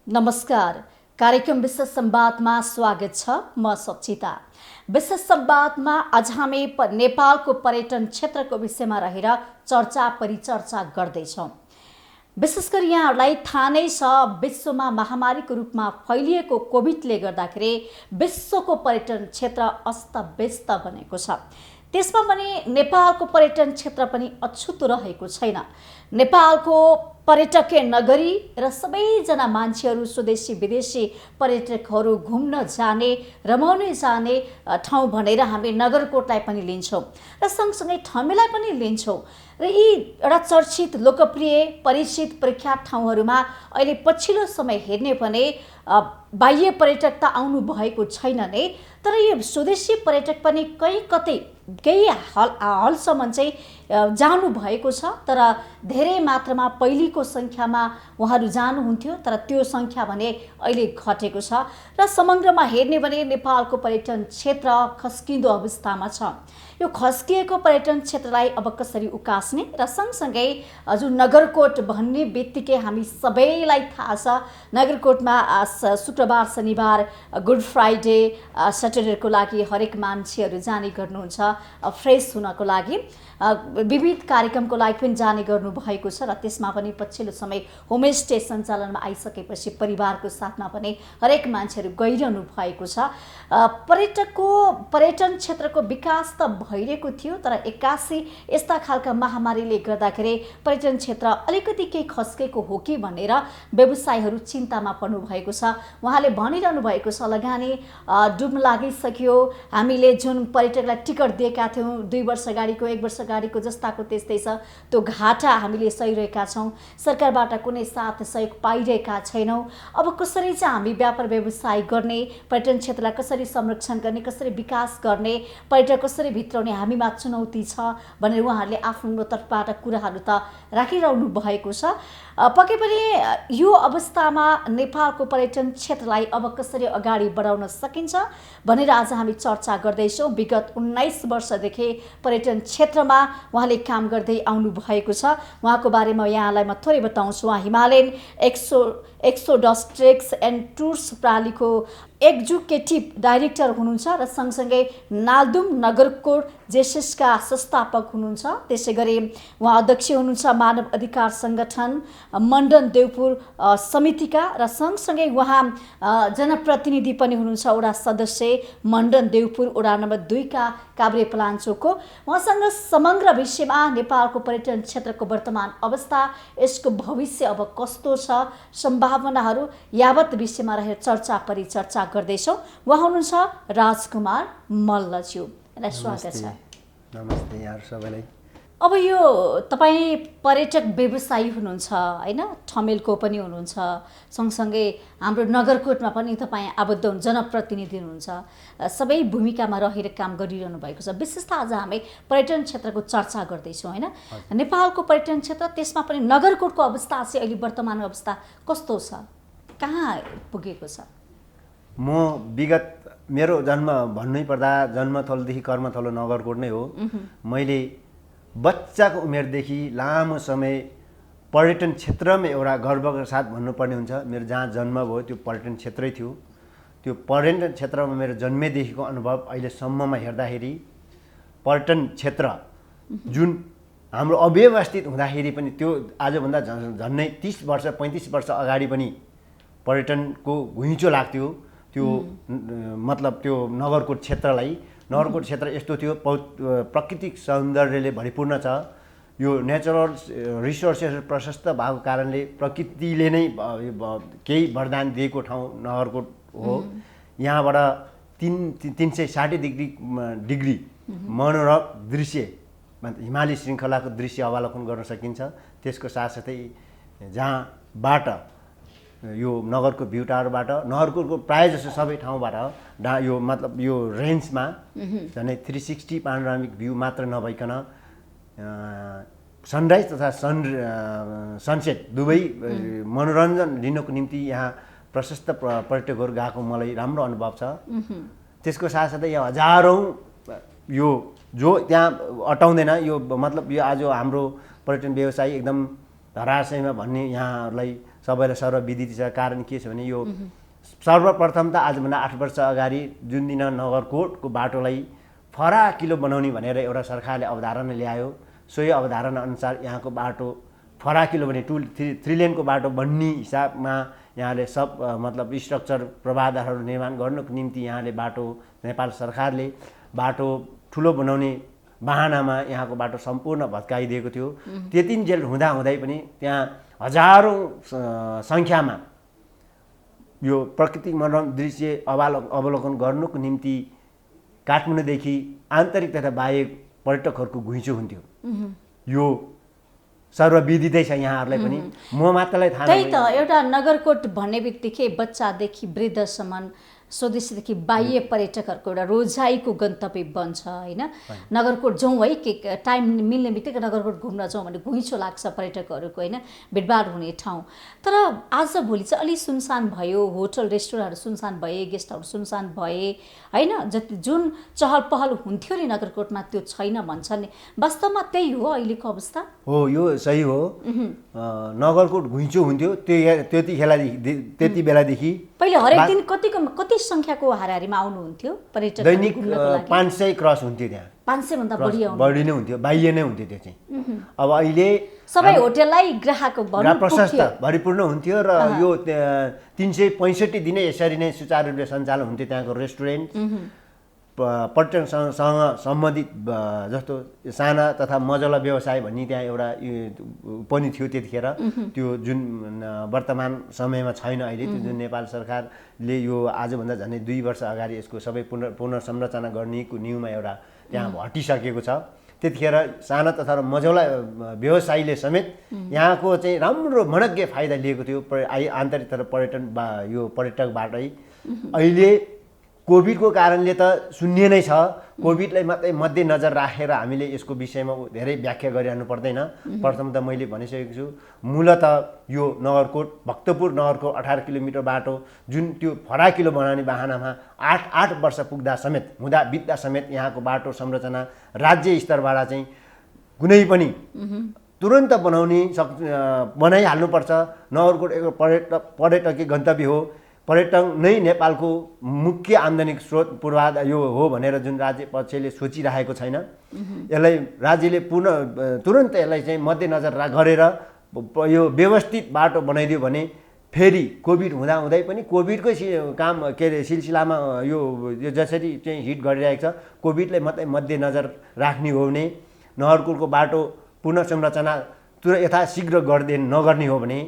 नमस्कार। कार्यक्रम विशेष संवादमा स्वागत छ। म सक्षिता। विशेष संवादमा आज हामी नेपालको पर्यटन क्षेत्रको विषयमा रहेर चर्चा परिचर्चा गर्दैछौँ। विशेष गरी यहाँहरूलाई थाहा नै छ, विश्वमा महामारीको रूपमा फैलिएको कोभिडले गर्दाखेरि विश्वको पर्यटन क्षेत्र अस्तव्यस्त बनेको छ। त्यसमा पनि नेपालको पर्यटन क्षेत्र पनि अछुतो रहेको छैन। नेपालको पर्यटकीय नगरी र सबैजना मान्छेहरू स्वदेशी विदेशी पर्यटकहरू घुम्न जाने, रमाउन जाने ठाउँ भनेर हामी नगरकोटलाई पनि लिन्छौँ र सँगसँगै ठमेलाई पनि लिन्छौँ। र यी एउटा चर्चित, लोकप्रिय, परिचित, प्रख्यात ठाउँहरूमा अहिले पछिल्लो समय हेर्ने भने बाह्य पर्यटक त आउनु भएको छैन नै, तर यो स्वदेशी पर्यटक पनि केही हलसम्म चाहिँ जानु भएको छ। तर धेरै मात्रामा पहिलेको सङ्ख्यामा उहाँहरू जानुहुन्थ्यो, तर त्यो सङ्ख्या भने अहिले घटेको छ। र समग्रमा हेर्ने भने नेपालको पर्यटन क्षेत्र खस्किँदो अवस्थामा छ। यो खस्किएको पर्यटन क्षेत्रलाई अब कसरी उकास्ने र सँगसँगै जुन नगरकोट भन्ने बित्तिकै हामी सबैलाई थाहा छ, नगरकोटमा शुक्रबार, शनिबार, गुड फ्राइडे, सटरडेको लागि हरेक मान्छेहरू जाने गर्नुहुन्छ फ्रेस हुनको लागि। विविध कार्यक्रमको लागि पनि जाने गर्नुभएको छ र त्यसमा पनि पछिल्लो समय होमस्टे सञ्चालनमा आइसकेपछि परिवारको साथमा पनि हरेक मान्छेहरू गइरहनु भएको छ। पर्यटन क्षेत्रको विकास त भइरहेको थियो, तर एक्कासी यस्ता खालका महामारीले गर्दाखेरि पर्यटन क्षेत्र अलिकति केही खस्केको हो कि भनेर व्यवसायीहरू चिन्तामा पर्नु भएको छ। उहाँले भनिरहनु भएको छ, लगानी डुब्न लागिसक्यो, हामीले जुन पर्यटकलाई टिकट दिएका थियौँ 2 वर्ष अगाडिको, 1 वर्ष अगाडिको जस्ताको त्यस्तै छ। त्यो घाटा हामीले सहिरहेका छौँ, सरकारबाट कुनै साथ सहयोग पाइरहेका छैनौँ। अब कसरी चाहिँ हामी व्यापार व्यवसाय गर्ने, पर्यटन क्षेत्रलाई कसरी संरक्षण गर्ने, कसरी विकास गर्ने, पर्यटक कसरी भित्राउने हामीमा चुनौती छ भनेर उहाँहरूले आफ्नो तर्फबाट कुराहरू त राखिरहनु भएको छ। पक्कै पनि यो अवस्थामा नेपालको पर्यटन क्षेत्रलाई अब कसरी अगाडि बढाउन सकिन्छ भनेर आज हामी चर्चा गर्दैछौँ। विगत 19 वर्षदेखि पर्यटन क्षेत्रमा उहाँले काम गर्दै आउनु भएको छ। उहाँको बारेमा यहाँलाई म थोरै बताउँछु। उहाँ Himalayan Exodus Treks and Tours प्रणालीको एक्जिक्युटिभ डाइरेक्टर हुनुहुन्छ र सँगसँगै नाल्दुम नगरकोट जेसेसका संस्थापक हुनुहुन्छ। त्यसै गरी उहाँ अध्यक्ष हुनुहुन्छ मानव अधिकार सङ्गठन मण्डन देउपुर समितिका, र सँगसँगै उहाँ जनप्रतिनिधि पनि हुनुहुन्छ, वडा सदस्य मण्डन देउपुर वडा नम्बर 2 का काभ्रे पलाञ्चोकको। उहाँसँग समग्र विषयमा नेपालको पर्यटन क्षेत्रको वर्तमान अवस्था, यसको भविष्य अब कस्तो छ, सम्भावनाहरू यावत विषयमा रहेर चर्चा परिचर्चा गर्दैछौँ। उहाँ हुनुहुन्छ राजकुमार मल्लज्यू। यसलाई स्वागत छ। नमस्ते यार सबैलाई। अब यो तपाईँ पर्यटक व्यवसायी हुनुहुन्छ होइन, ठमेलको पनि हुनुहुन्छ, सँगसँगै हाम्रो नगरकोटमा पनि तपाईँ आबद्ध जनप्रतिनिधि हुनुहुन्छ, सबै भूमिकामा रहेर काम गरिरहनु भएको छ। विशेष त आज हामी पर्यटन क्षेत्रको चर्चा गर्दैछौँ होइन। नेपालको पर्यटन क्षेत्र, त्यसमा पनि नगरकोटको अवस्था चाहिँ अहिले वर्तमान अवस्था कस्तो छ, कहाँ पुगेको छ? म विगत मेरो जन्म भन्नै पर्दा जन्मथलोदेखि कर्मथलो नगरकोट नै हो। मैले बच्चाको उमेरदेखि लामो समय पर्यटन क्षेत्रमा एउटा गर्वका साथ भन्नुपर्ने हुन्छ, मेरो जहाँ जन्म भयो त्यो पर्यटन क्षेत्रै थियो। त्यो पर्यटन क्षेत्रमा मेरो जन्मेदेखिको अनुभव अहिलेसम्ममा हेर्दाखेरि पर्यटन क्षेत्र जुन हाम्रो अव्यवस्थित हुँदाखेरि पनि त्यो आजभन्दा झन्नै 30 वर्ष 35 वर्ष अगाडि पनि पर्यटनको घुइँचो लाग्थ्यो। त्यो मतलब त्यो नगरकोट क्षेत्र यस्तो थियो, प्राकृतिक सौन्दर्यले भरिपूर्ण छ। यो नेचरल रिसोर्सेस प्रशस्त भएको कारणले प्रकृतिले नै केही वरदान दिएको ठाउँ नगरकोट हो। यहाँबाट 360 डिग्री मनोरम दृश्य, हिमाली श्रृङ्खलाको दृश्य अवलोकन गर्न सकिन्छ। त्यसको साथसाथै जहाँबाट यो नगरको भ्यू टावरबाट नगरकोटको प्रायः जसो सबै ठाउँबाट यो मतलब यो रेन्जमा झन् 360 पानोरामिक भ्यू मात्र नभइकन सनराइज तथा सनसेट दुवै मनोरञ्जन लिनको निम्ति यहाँ प्रशस्त पर्यटकहरू गएको मलाई राम्रो अनुभव छ। त्यसको साथसाथै यहाँ हजारौँ यो जो त्यहाँ अटाउँदैन, यो मतलब यो आज हाम्रो पर्यटन व्यवसाय एकदम धराशयमा भन्ने यहाँहरूलाई सबैलाई सर्वविदित छ। कारण के छ भने यो सर्वप्रथम त आजभन्दा 8 वर्ष अगाडि जुन दिन नगरकोटको बाटोलाई फराकिलो बनाउने भनेर एउटा सरकारले अवधारणा ल्यायो, सोही अवधारणा अनुसार यहाँको बाटो फराकिलो भने 3 लेनको बाटो बन्ने हिसाबमा यहाँले मतलब स्ट्रक्चर पूर्वाधारहरू निर्माण गर्नको निम्ति यहाँले बाटो नेपाल सरकारले बाटो ठुलो बनाउने बहानामा यहाँको बाटो सम्पूर्ण भत्काइदिएको थियो। त्यतिन्जेल हुँदाहुँदै पनि त्यहाँ हजारौँ सङ्ख्यामा यो प्राकृतिक मनोरम दृश्य अवलोकन गर्नुको निम्ति काठमाडौँदेखि आन्तरिक तथा बाह्य पर्यटकहरूको घुइँचो हुन्थ्यो। यो सर्वविदितै छ यहाँहरूलाई पनि, म मात्रलाई थाहा त्यही त एउटा नगरकोट भन्ने बित्तिकै बच्चादेखि वृद्धसम्म स्वदेशीदेखि बाह्य पर्यटकहरूको एउटा रोजाइको गन्तव्य बन्छ होइन। नगरकोट जाउँ है, के टाइम मिल्ने बित्तिकै नगरकोट घुम्न जाउँ भने घुइँचो लाग्छ पर्यटकहरूको होइन, भिडभाड हुने ठाउँ। तर आजभोलि चाहिँ अलि सुनसान भयो, होटल रेस्टुरेन्टहरू सुनसान भए, गेस्टहरू सुनसान भए होइन। जति जुन चहल पहल हुन्थ्यो नि नगरकोटमा त्यो छैन भन्छन् नि, वास्तवमा त्यही हो अहिलेको अवस्था? हो, यो सही हो। नगरकोट घुइँचो हुन्थ्यो त्यति बेलादेखि। पहिले हरेक दिन कति सङ्ख्याको हाराहारीमा आउनुहुन्थ्यो पर्यटक? दैनिक 500 क्रस हुन्थ्यो त्यहाँ। 500 भन्दा बढी नै हुन्थ्यो, बाह्य नै हुन्थ्यो त्यो चाहिँ। अब अहिले सबै होटललाई ग्राहक प्रशस्त भरिपूर्ण हुन्थ्यो र यो 365 दिनै यसरी नै सुचारू रूपले सञ्चालन हुन्थ्यो त्यहाँको रेस्टुरेन्ट। पर्यटनसँग सम्बन्धित जस्तो साना तथा मझौला व्यवसाय भन्ने त्यहाँ एउटा पनि थियो त्यतिखेर। त्यो जुन वर्तमान समयमा छैन अहिले। त्यो जुन नेपाल सरकारले यो आजभन्दा झन्डै 2 वर्ष अगाडि यसको सबै पुनर्संरचना गर्नेको न्युमा एउटा त्यहाँ हटिसकेको छ। त्यतिखेर साना तथा मझौला व्यवसायीले समेत यहाँको चाहिँ राम्रो मनज्ञ फाइदा लिएको थियो आन्तरिक तथा यो पर्यटकबाटै। अहिले कोभिडको कारणले त शून्य नै छ। कोभिडलाई मात्रै मध्यनजर राखेर हामीले यसको विषयमा धेरै व्याख्या गरिरहनु पर्दैन। प्रथम त मैले भनिसकेको छु, मूलत यो नगरकोट भक्तपुर नगरकोट 18 किलोमिटर बाटो जुन त्यो फराकिलो बनाउने बहानामा 8 वर्ष बित्दा समेत यहाँको बाटो संरचना राज्य स्तरबाट चाहिँ कुनै पनि तुरन्त बनाइहाल्नुपर्छ। नगरकोट एक पर्यटकीय गन्तव्य हो। पर्यटन नै नेपालको मुख्य आम्दानी स्रोत पूर्वाधार यो हो भनेर जुन राज्य पक्षले सोचिरहेको छैन। यसलाई राज्यले तुरन्त यसलाई चाहिँ मध्यनजर गरेर यो व्यवस्थित बाटो बनाइदियो भने फेरि कोभिड हुँदाहुँदै पनि कोभिडकै काम सिलसिलामा यो जसरी चाहिँ हिट गरिरहेको छ, कोभिडलाई मात्रै मध्यनजर राख्ने हो भने नगरकोटको बाटो पुनर्संरचना यथाशीघ्र नगर्ने हो भने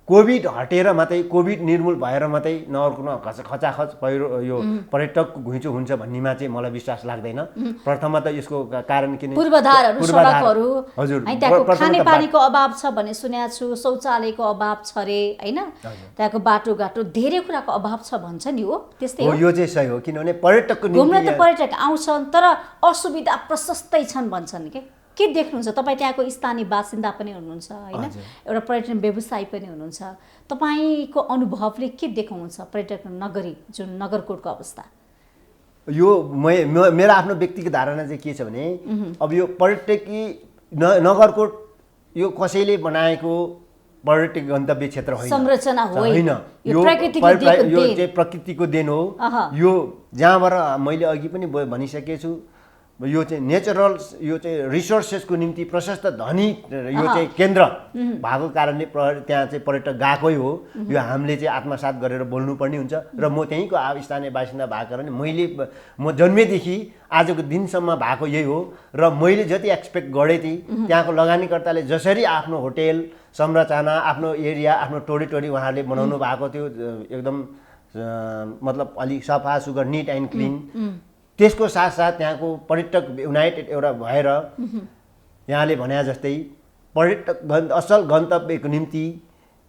कोभिड हटेर मात्रै, कोभिड निर्मूल भएर मात्रै नगरकोटमा खचाखच यो पर्यटकको घुइँचो हुन्छ भन्नेमा चाहिँ मलाई विश्वास लाग्दैन। प्रथममा त यसको कारण किन पूर्वाधारहरू, सडकहरू, हजुर, त्यहाँको खानेपानीको अभाव छ भन्ने सुनेको छु, शौचालयको अभाव छ रे हैन, त्यहाँको बाटोघाटो धेरै कुराको अभाव छ भन्छ नि। हो त्यस्तै हो, यो चाहिँ सही हो। किनभने पर्यटकको घुम्न त पर्यटक आउँछन् तर असुविधा प्रशस्तै छन् भन्छन्। के देख्नुहुन्छ? तपाईँ त्यहाँको स्थानीय बासिन्दा पनि हुनुहुन्छ होइन, एउटा पर्यटन व्यवसायी पनि हुनुहुन्छ। तपाईँको अनुभवले के देखाउनुहुन्छ पर्यटक नगरी जुन नगरकोटको अवस्था? यो मेरो आफ्नो व्यक्तिगत धारणा चाहिँ के छ भने अब यो पर्यटकीय नगरकोट यो कसैले बनाएको पर्यटक गन्तव्य क्षेत्र होइन, संरचना होइन, यो चाहिँ प्रकृतिको देन हो। यो जहाँबाट मैले अघि पनि भनिसकेको छु, यो चाहिँ नेचरल, यो चाहिँ रिसोर्सेसको निम्ति प्रशस्त धनी यो चाहिँ केन्द्र भएको कारणले त्यहाँ चाहिँ पर्यटक गएकै हो। यो हामीले चाहिँ आत्मसात गरेर बोल्नुपर्ने हुन्छ। र म त्यहीँको स्थानीय बासिन्दा भएको कारणले म जन्मेदेखि आजको दिनसम्म भएको यही हो। र मैले जति एक्सपेक्ट गरेँ त्यहाँको लगानीकर्ताले जसरी आफ्नो होटेल संरचना, आफ्नो एरिया, आफ्नो टोरी उहाँहरूले बनाउनु भएको थियो, एकदम मतलब अलिक सफा सुग्घर, निट एन्ड क्लिन। त्यसको साथसाथ त्यहाँको पर्यटक युनाइटेड एउटा भएर यहाँले भने जस्तै पर्यटक असल गन्तव्यको निम्ति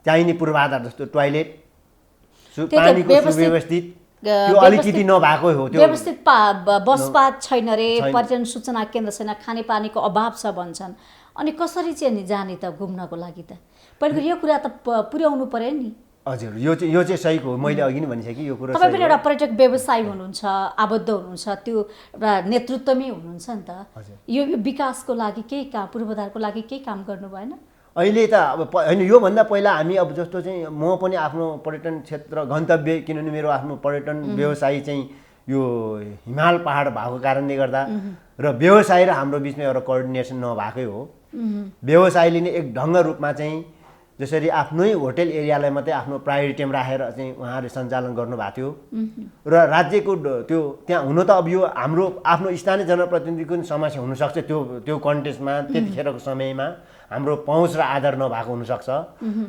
चाहिने पूर्वाधार जस्तो टोयलेट, पानीको सुव्यवस्थित, त्यो अलिकति नभएको हो। त्यो व्यवस्थित बसपात छैन रे, पर्यटन सूचना केन्द्र छैन, खानेपानीको अभाव छ भन्छन्। अनि कसरी चाहिँ जाने त घुम्नको लागि? त पहिलो यो कुरा त पुर्याउनु पर्यो नि। हजुर, यो चाहिँ सही हो। मैले अघि नै भनिसकेँ यो कुरा। तपाईँ पनि एउटा पर्यटक व्यवसायी हुनुहुन्छ, आबद्ध हुनुहुन्छ, त्यो एउटा नेतृत्वमै हुनुहुन्छ नि त। यो विकासको लागि केही काम, पूर्वाधारको लागि केही काम गर्नु भएन? अहिले त अब होइन योभन्दा पहिला हामी अब जस्तो चाहिँ म पनि आफ्नो पर्यटन क्षेत्र गन्तव्य किनभने मेरो आफ्नो पर्यटन व्यवसाय चाहिँ यो हिमाल पहाड भएको कारणले गर्दा र व्यवसाय र हाम्रो बिचमा एउटा कोअर्डिनेसन नभएकै हो। व्यवसायले नै एक ढङ्ग रूपमा चाहिँ जसरी आफ्नै होटेल एरियालाई मात्रै आफ्नो प्रायोरिटीमा राखेर चाहिँ उहाँहरूले सञ्चालन गर्नुभएको थियो र राज्यको त्यो त्यहाँ हुन त अब यो हाम्रो आफ्नो स्थानीय जनप्रतिनिधिको पनि समस्या हुनसक्छ त्यो कन्टेस्टमा त्यतिखेरको समयमा हाम्रो पहुँच र आधार नभएको हुनसक्छ।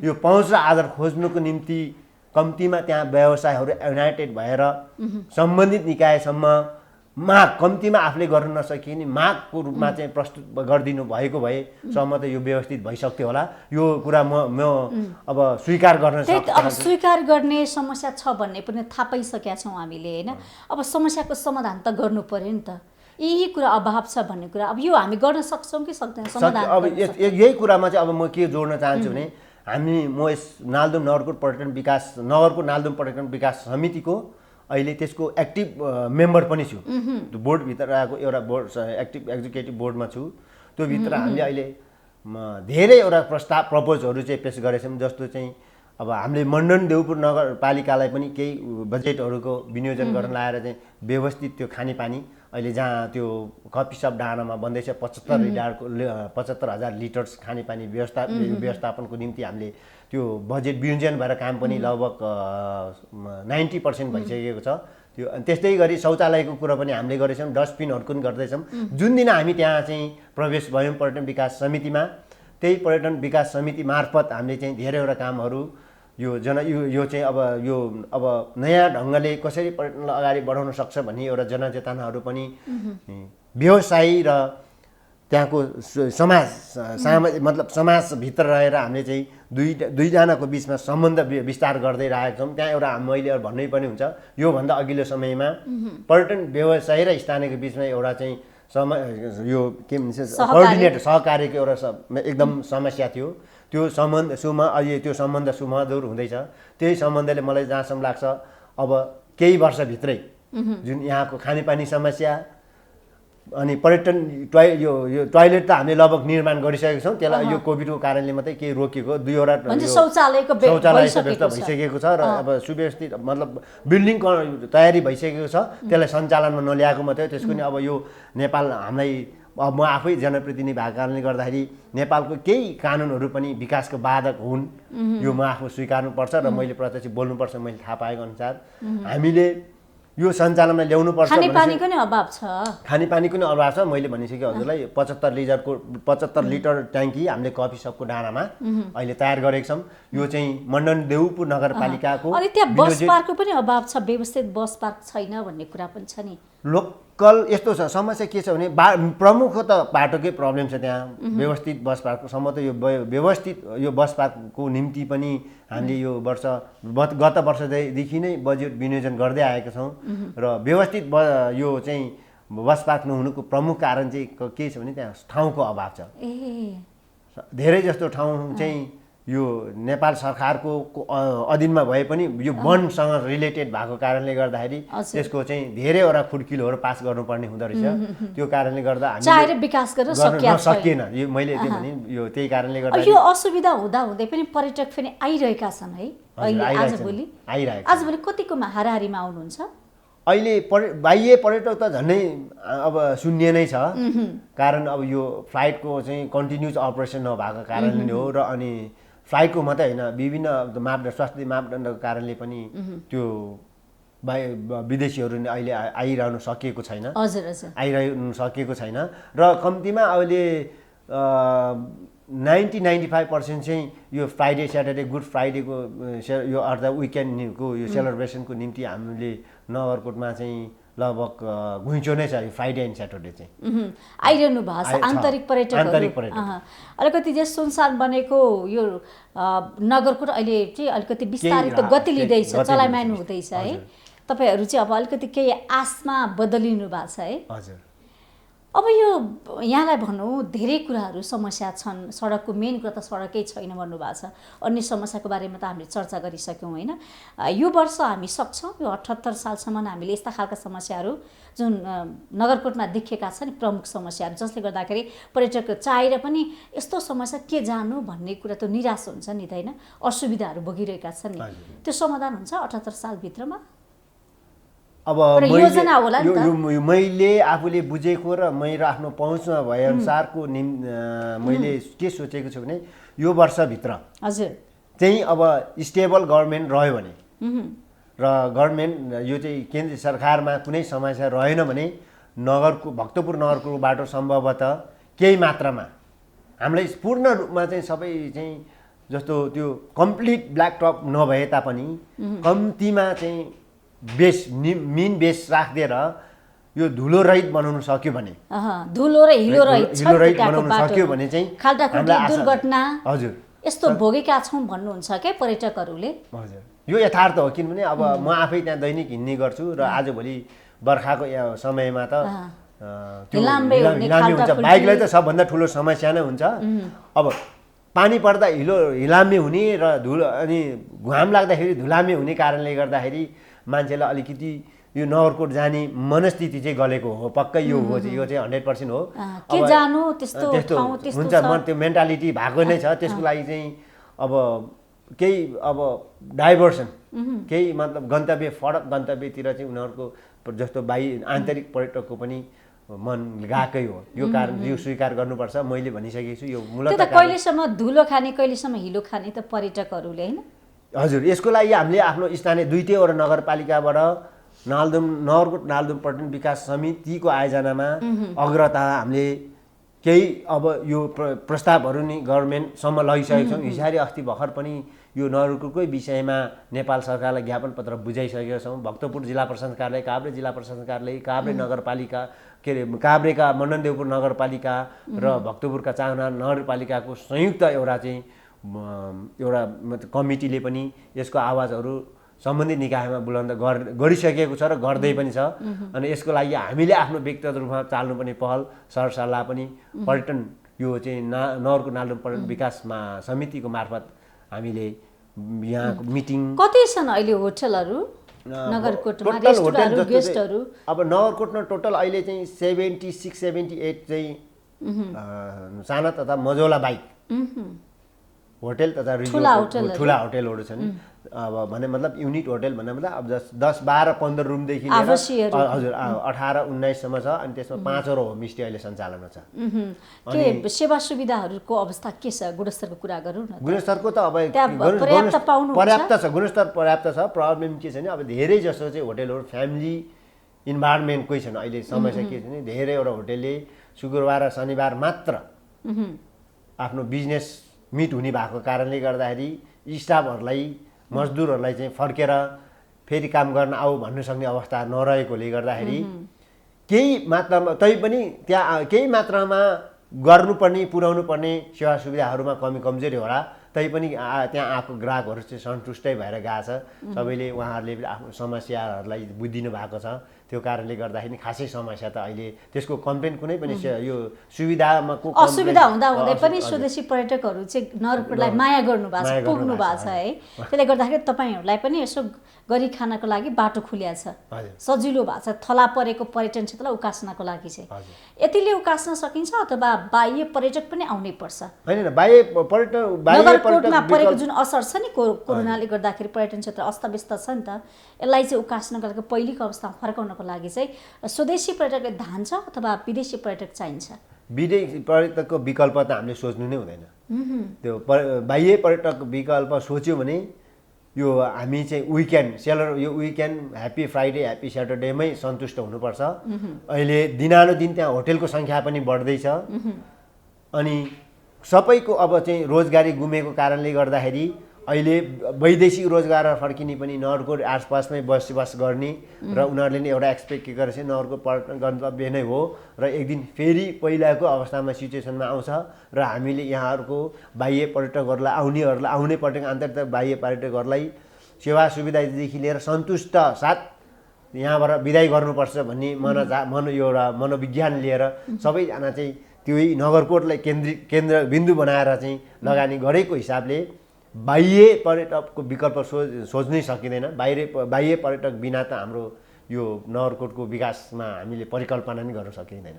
यो पहुँच र आधार खोज्नुको निम्ति कम्तीमा त्यहाँ व्यवसायहरू युनाइटेड भएर सम्बन्धित निकायसम्म माग कम्तीमा आफूले गर्न नसकिने मागको रूपमा चाहिँ प्रस्तुत गरिदिनु भएको भए सम्म त यो व्यवस्थित भइसक्थ्यो होला। यो कुरा म अब स्वीकार गर्न सक्छु। अब स्वीकार गर्ने समस्या छ भन्ने पनि थाहा पाइसकेका छौँ हामीले होइन। अब समस्याको समाधान त गर्नु पर्यो नि त। यही कुरा अभाव छ भन्ने कुरा अब यो हामी गर्न सक्छौँ कि सक्दैनौँ समाधान? अब यही कुरामा चाहिँ अब म के जोड्न चाहन्छु भने म यस नालदुम नगरको नालदुम पर्यटन विकास समितिको अहिले त्यसको एक्टिभ मेम्बर पनि छु। बोर्डभित्र आएको एउटा बोर्ड एक्टिभ एक्जिक्युटिभ बोर्डमा छु। त्यो भित्र हामीले अहिले धेरैवटा प्रपोजहरू चाहिँ पेश गरेछौँ। जस्तो चाहिँ अब हामीले मण्डन देउपुर नगरपालिकालाई पनि केही बजेटहरूको विनियोजन गर्न लाएर चाहिँ व्यवस्थित त्यो खानेपानी अहिले जहाँ त्यो कफी सप डाँडामा बन्दैछ 75,000 लिटर्स खानेपानी व्यवस्थापनको निम्ति हामीले त्यो बजेट विनियोजन भएर काम पनि लगभग 90% भइसकेको छ। त्यो त्यस्तै गरी शौचालयको कुरा पनि हामीले गरेछौँ, डस्टबिनहरूको पनि गर्दैछौँ। जुन दिन हामी त्यहाँ चाहिँ प्रवेश भयौँ पर्यटन विकास समितिमा, त्यही पर्यटन विकास समिति मार्फत हामीले चाहिँ धेरैवटा कामहरू यो चाहिँ अब नयाँ ढङ्गले कसरी पर्यटनलाई अगाडि बढाउन सक्छ भन्ने एउटा जनचेतनाहरू पनि व्यवसायी र त्यहाँको समाजभित्र रहेर हामीले चाहिँ दुईजनाको बिचमा सम्बन्ध विस्तार गर्दै राखेका छौँ। त्यहाँ एउटा मैले भन्नै पनि हुन्छ योभन्दा अघिल्लो समयमा पर्यटन व्यवसाय र स्थानीयको बिचमा एउटा चाहिँ यो के भन्छ कोअर्डिनेटर सहकार्यको एउटा एकदम समस्या थियो। त्यो सम्बन्ध सुमधुर हुँदैछ। त्यही सम्बन्धले मलाई जहाँसम्म लाग्छ अब केही वर्षभित्रै जुन यहाँको खानेपानी समस्या अनि पर्यटन यो टोयलेट त हामीले लगभग निर्माण गरिसकेका छौँ। त्यसलाई यो कोभिडको कारणले मात्रै केही रोकिएको, दुईवटा शौचालयको व्यवस्था भइसकेको छ र अब सुव्यवस्थित मतलब बिल्डिङ तयारी भइसकेको छ। त्यसलाई सञ्चालनमा नल्याएको मात्रै। त्यसको नि अब यो नेपाल हामीलाई अब म आफै जनप्रतिनिधि भएको कारणले गर्दाखेरि नेपालको केही कानुनहरू पनि विकासको बाधक हुन्, यो म आफू स्वीकार्नुपर्छ र मैले प्रत्यक्ष बोल्नुपर्छ। मैले थाहा पाएको अनुसार हामीले यो सञ्चालनमा ल्याउनुपर्छ। खानेपानीको नै अभाव छ। खानेपानीको नै अभाव छ। मैले भनिसकेँ हजुरलाई 75 लिटर ट्याङ्की हामीले कफी सपको डाँडामा अहिले तयार गरेका छौँ। यो चाहिँ मण्डन देउपुर नगरपालिकाको। अनि त्यहाँ बस पार्कको पनि अभाव छ, व्यवस्थित बस पार्क छैन भन्ने कुरा पनि छ नि। लोकल यस्तो छ समस्या के छ भने प्रमुख त बाटोकै प्रब्लम छ। त्यहाँ व्यवस्थित बस पार्कसम्म त यो व्यवस्थित यो बस पार्कको निम्ति पनि हामीले यो गत वर्षदेखि नै बजेट विनियोजन गर्दै आएका छौँ र व्यवस्थित यो चाहिँ बस पार्क नहुनुको प्रमुख कारण चाहिँ के छ भने त्यहाँ ठाउँको अभाव छ। धेरै जस्तो ठाउँ चाहिँ यो नेपाल सरकारको अधीनमा भए पनि यो वनसँग रिलेटेड भएको कारणले गर्दाखेरि त्यसको चाहिँ धेरैवटा खुड्किलोहरू पास गर्नुपर्ने हुँदो रहेछ। त्यो कारणले गर्दा हामीले विकास गर्न सकिएन। यो मैले त्यो भने यो त्यही कारणले गर्दा यो असुविधा हुँदै पनि पर्यटक पनि आइरहेका छन् है। आजभोलि कतिकोमा हाराहारीमा आउनुहुन्छ? अहिले बाह्य पर्यटक त झन्डै अब शून्य नै छ। कारण अब यो फ्लाइटको चाहिँ कन्टिन्युस अपरेसन नभएको कारणले नै हो र अनि फ्लाइटको मात्रै होइन विभिन्न मापदण्ड स्वास्थ्य मापदण्डको कारणले पनि त्यो विदेशीहरू अहिले आइरहनु सकिएको छैन। आइरहनु सकिएको छैन र कम्तीमा अहिले 90-95% चाहिँ यो फ्राइडे स्याटरडे गुड फ्राइडेको यो अर्थात् विकेन्डको यो सेलिब्रेसनको निम्ति हामीले नगरकोटमा चाहिँ लगभग घुइँचो नै छ। यो फ्राइडे एन्ड स्याटरडे चाहिँ आइरहनु भएको छ। आन्तरिक पर्यटक अलिकति चाहिँ सुनसान बनेको यो नगरकोट अहिले चाहिँ अलिकति बिस्तारै त गति लिँदैछ, चलायमान हुँदैछ है। तपाईँहरू चाहिँ अब अलिकति केही आशमा बदलिनु भएको छ है? हजुर। अब यो यहाँलाई भनौँ धेरै कुराहरू समस्या छन्, सडकको मेन कुरा त सडकै छैन भन्नुभएको छ, अन्य समस्याको बारेमा त हामीले चर्चा गरिसक्यौँ होइन। यो वर्ष हामी सक्छौँ यो 78 सालसम्म हामीले यस्ता खालका समस्याहरू जुन नगरकोटमा देखिएका छन् प्रमुख समस्याहरू जसले गर्दाखेरि पर्यटक चाहेर पनि यस्तो समस्या के जानु भन्ने कुरा त निराश हुन्छ नि त होइन, असुविधाहरू भोगिरहेका छन् नि, त्यो समाधान हुन्छ 78 सालभित्रमा? अब योजना होला नि त। मैले आफूले बुझेको र मेरो आफ्नो पहुँचमा भएअनुसारको मैले के सोचेको छु भने यो वर्षभित्र हजुर चाहिँ अब स्टेबल गभर्मेन्ट रह्यो भने र गभर्मेन्ट यो चाहिँ केन्द्र सरकारमा कुनै समस्या रहेन भने भक्तपुर नगरको बाटो सम्भवतः केही मात्रामा हामीलाई पूर्ण रूपमा चाहिँ सबै चाहिँ जस्तो त्यो कम्प्लिट ब्ल्याक टप नभए तापनि कम्तीमा चाहिँ मेन बेस राखिदिएर यो धुलो रहित बनाउन सक्यो भने धुलो र हिलो रहित बनाउन सक्यो भने चाहिँ खाल्टाखुल्टी दुर्घटना हजुर यस्तो भोगेका छौँ भन्नुहुन्छ के पर्यटकहरूले? हजुर यो यथार्थ हो, किनभने अब म आफै त्यहाँ दैनिक हिँड्ने गर्छु र आजभोलि बर्खाको समयमा त हिलाम्बे हुन्छ, बाइकलाई त सबभन्दा ठुलो समस्या नै हुन्छ। अब पानी पर्दा हिलाम्बे हुने र अनि घाम लाग्दाखेरि धुलाम्बे हुने कारणले गर्दाखेरि मान्छेलाई अलिकति यो नगरकोट जाने मनस्थिति चाहिँ गलेको हो, पक्कै यो हो, यो चाहिँ 100% हो। के जानु त्यस्तो हुन्छ, म त्यो मेन्टालिटी भएको नै छ। त्यसको लागि चाहिँ अब केही अब डाइभर्सन केही मतलब गन्तव्य फरक गन्तव्यतिर चाहिँ उनीहरूको जस्तो आन्तरिक पर्यटकको पनि मन गएकै हो। यो कारण यो स्वीकार गर्नुपर्छ। मैले भनिसकेको छु यो मूलतः कहिलेसम्म धुलो खाने कहिलेसम्म हिलो खाने त पर्यटकहरूले होइन। हजुर, यसको लागि हामीले आफ्नो स्थानीय 2वटा नगरपालिकाबाट नगरकोट नालदुम पर्यटन विकास समितिको आयोजनामा अग्रता हामीले केही अब यो प्रस्तावहरू नि गभर्मेन्टसम्म लगिसकेका छौँ। हिजोआरि अस्ति भर्खर पनि यो नगरकोटकै विषयमा नेपाल सरकारलाई ज्ञापन पत्र बुझाइसकेका छौँ। भक्तपुर जिल्ला प्रशासन कार्यालय, काभ्रे जिल्ला प्रशासन कार्यालय, काभ्रे नगरपालिका के अरे काभ्रेका मण्डनदेवपुर नगरपालिका र भक्तपुरका चाङना नगरपालिकाको संयुक्त एउटा चाहिँ एउटा कमिटीले पनि यसको आवाजहरू सम्बन्धित निकायमा बुलन्द गरिसकेको छ र गर्दै पनि छ। अनि यसको लागि हामीले आफ्नो व्यक्तिगत रूपमा चाल्नुपर्ने पहल सरसल्लाह पनि पर्यटन यो चाहिँ नगरकोट नालदुम पर्यटन विकासमा समितिको मार्फत हामीले यहाँको मिटिङ। कति छन् अहिले होटलहरू नगरकोटमा, रेस्टुरेन्टहरू, गेस्टहरू? अब नगरकोटमा टोटल अहिले चाहिँ 76-78 चाहिँ साना तथा मझौला बाइक होटल तथा ठुला होटलहरू छन्। अब भने मतलब युनिट होटल भन्ने मतलब अब 10, 12, 15 रुमदेखि लिएर हजुर 18, 19सम्म छ। अनि त्यसमा 5वटा होमस्टे अहिले सञ्चालनमा छ। के सेवा सुविधाहरूको अवस्था के छ? गुणस्तरको कुरा गरौँ न। गुणस्तरको त अब पर्याप्त छ, गुणस्तर पर्याप्त छ। प्रब्लम के छ भने अब धेरै जसो चाहिँ होटलहरू फ्यामिली इन्भाइरोमेन्टकै छन्। अहिले समस्या के छ भने धेरैवटा होटलले शुक्रबार र शनिबार मात्र आफ्नो बिजनेस मिट हुने भएको कारणले गर्दाखेरि स्टाफहरूलाई मजदुरहरूलाई चाहिँ फर्केर फेरि काम गर्न आऊ भन्नु सक्ने अवस्था नरहेकोले गर्दाखेरि केही मात्रामा तैपनि त्यहाँ केही मात्रामा गर्नुपर्ने पुर्याउनु पर्ने सेवा सुविधाहरूमा कमजोरी होला। तैपनि त्यहाँ आएको ग्राहकहरू चाहिँ सन्तुष्टै भएर गएको छ। सबैले उहाँहरूले आफ्नो समस्याहरूलाई बुझिदिनु भएको छ। त्यो कारणले गर्दाखेरि खासै समस्या त अहिले त्यसको कम्प्लेन कुनै पनि यो सुविधामा असुविधा हुँदै पनि स्वदेशी पर्यटकहरू चाहिँ नगरकोटलाई माया गर्नु भएको छ, पुग्नु भएको छ है। त्यसले गर्दाखेरि तपाईँहरूलाई पनि यसो गरी खानको लागि बाटो खुलिया छ, सजिलो भएको छ थला परेको पर्यटन क्षेत्रलाई उकास्नको लागि चाहिँ। यतिले उकास्न सकिन्छ अथवा बाह्य पर्यटक पनि आउनै पर्छ? होइन, बाह्य नगरकोटमा परेको जुन असर छ नि कोरोनाले गर्दाखेरि पर्यटन क्षेत्र अस्तव्यस्त छ नि त, यसलाई चाहिँ उकास्नको लागि पहिलेको अवस्थामा फर्काउनको लागि चाहिँ स्वदेशी पर्यटकले धान्छ अथवा विदेशी पर्यटक चाहिन्छ? विदेशी पर्यटकको विकल्प त हामीले सोच्नु नै हुँदैन। त्यो बाह्य पर्यटक विकल्प सोच्यो भने यो हामी चाहिँ यो विकेन्ड ह्याप्पी फ्राइडे ह्याप्पी स्याटरडेमै सन्तुष्ट हुनुपर्छ। अहिले दिनानुदिन त्यहाँ होटलको सङ्ख्या पनि बढ्दैछ। अनि सबैको अब चाहिँ रोजगारी गुमेको कारणले गर्दाखेरि अहिले वैदेशिक रोजगार फर्किने पनि नगरकोट आसपासमै बसोबास गर्ने र उनीहरूले नै एउटा एक्सपेक्ट के गरेछ नगरकोट पर्यटन गन्तव्य नै हो र एक दिन फेरि पहिलाको अवस्थामा सिचुएसनमा आउँछ र हामीले यहाँहरूको बाह्य पर्यटकहरूलाई आउने पर्यटक आन्तरिक बाह्य पर्यटकहरूलाई सेवा सुविधादेखि लिएर सन्तुष्ट साथ यहाँबाट बिदाई गर्नुपर्छ भन्ने एउटा मनोविज्ञान लिएर सबैजना चाहिँ त्यही नगरकोटलाई केन्द्रबिन्दु बनाएर चाहिँ लगानी गरेको हिसाबले बाह्य पर्यटकको विकल्प सोच्नै सकिँदैन। बाह्य पर्यटक बिना त हाम्रो यो नगरकोटको विकासमा हामीले परिकल्पना नै गर्न सकिँदैन।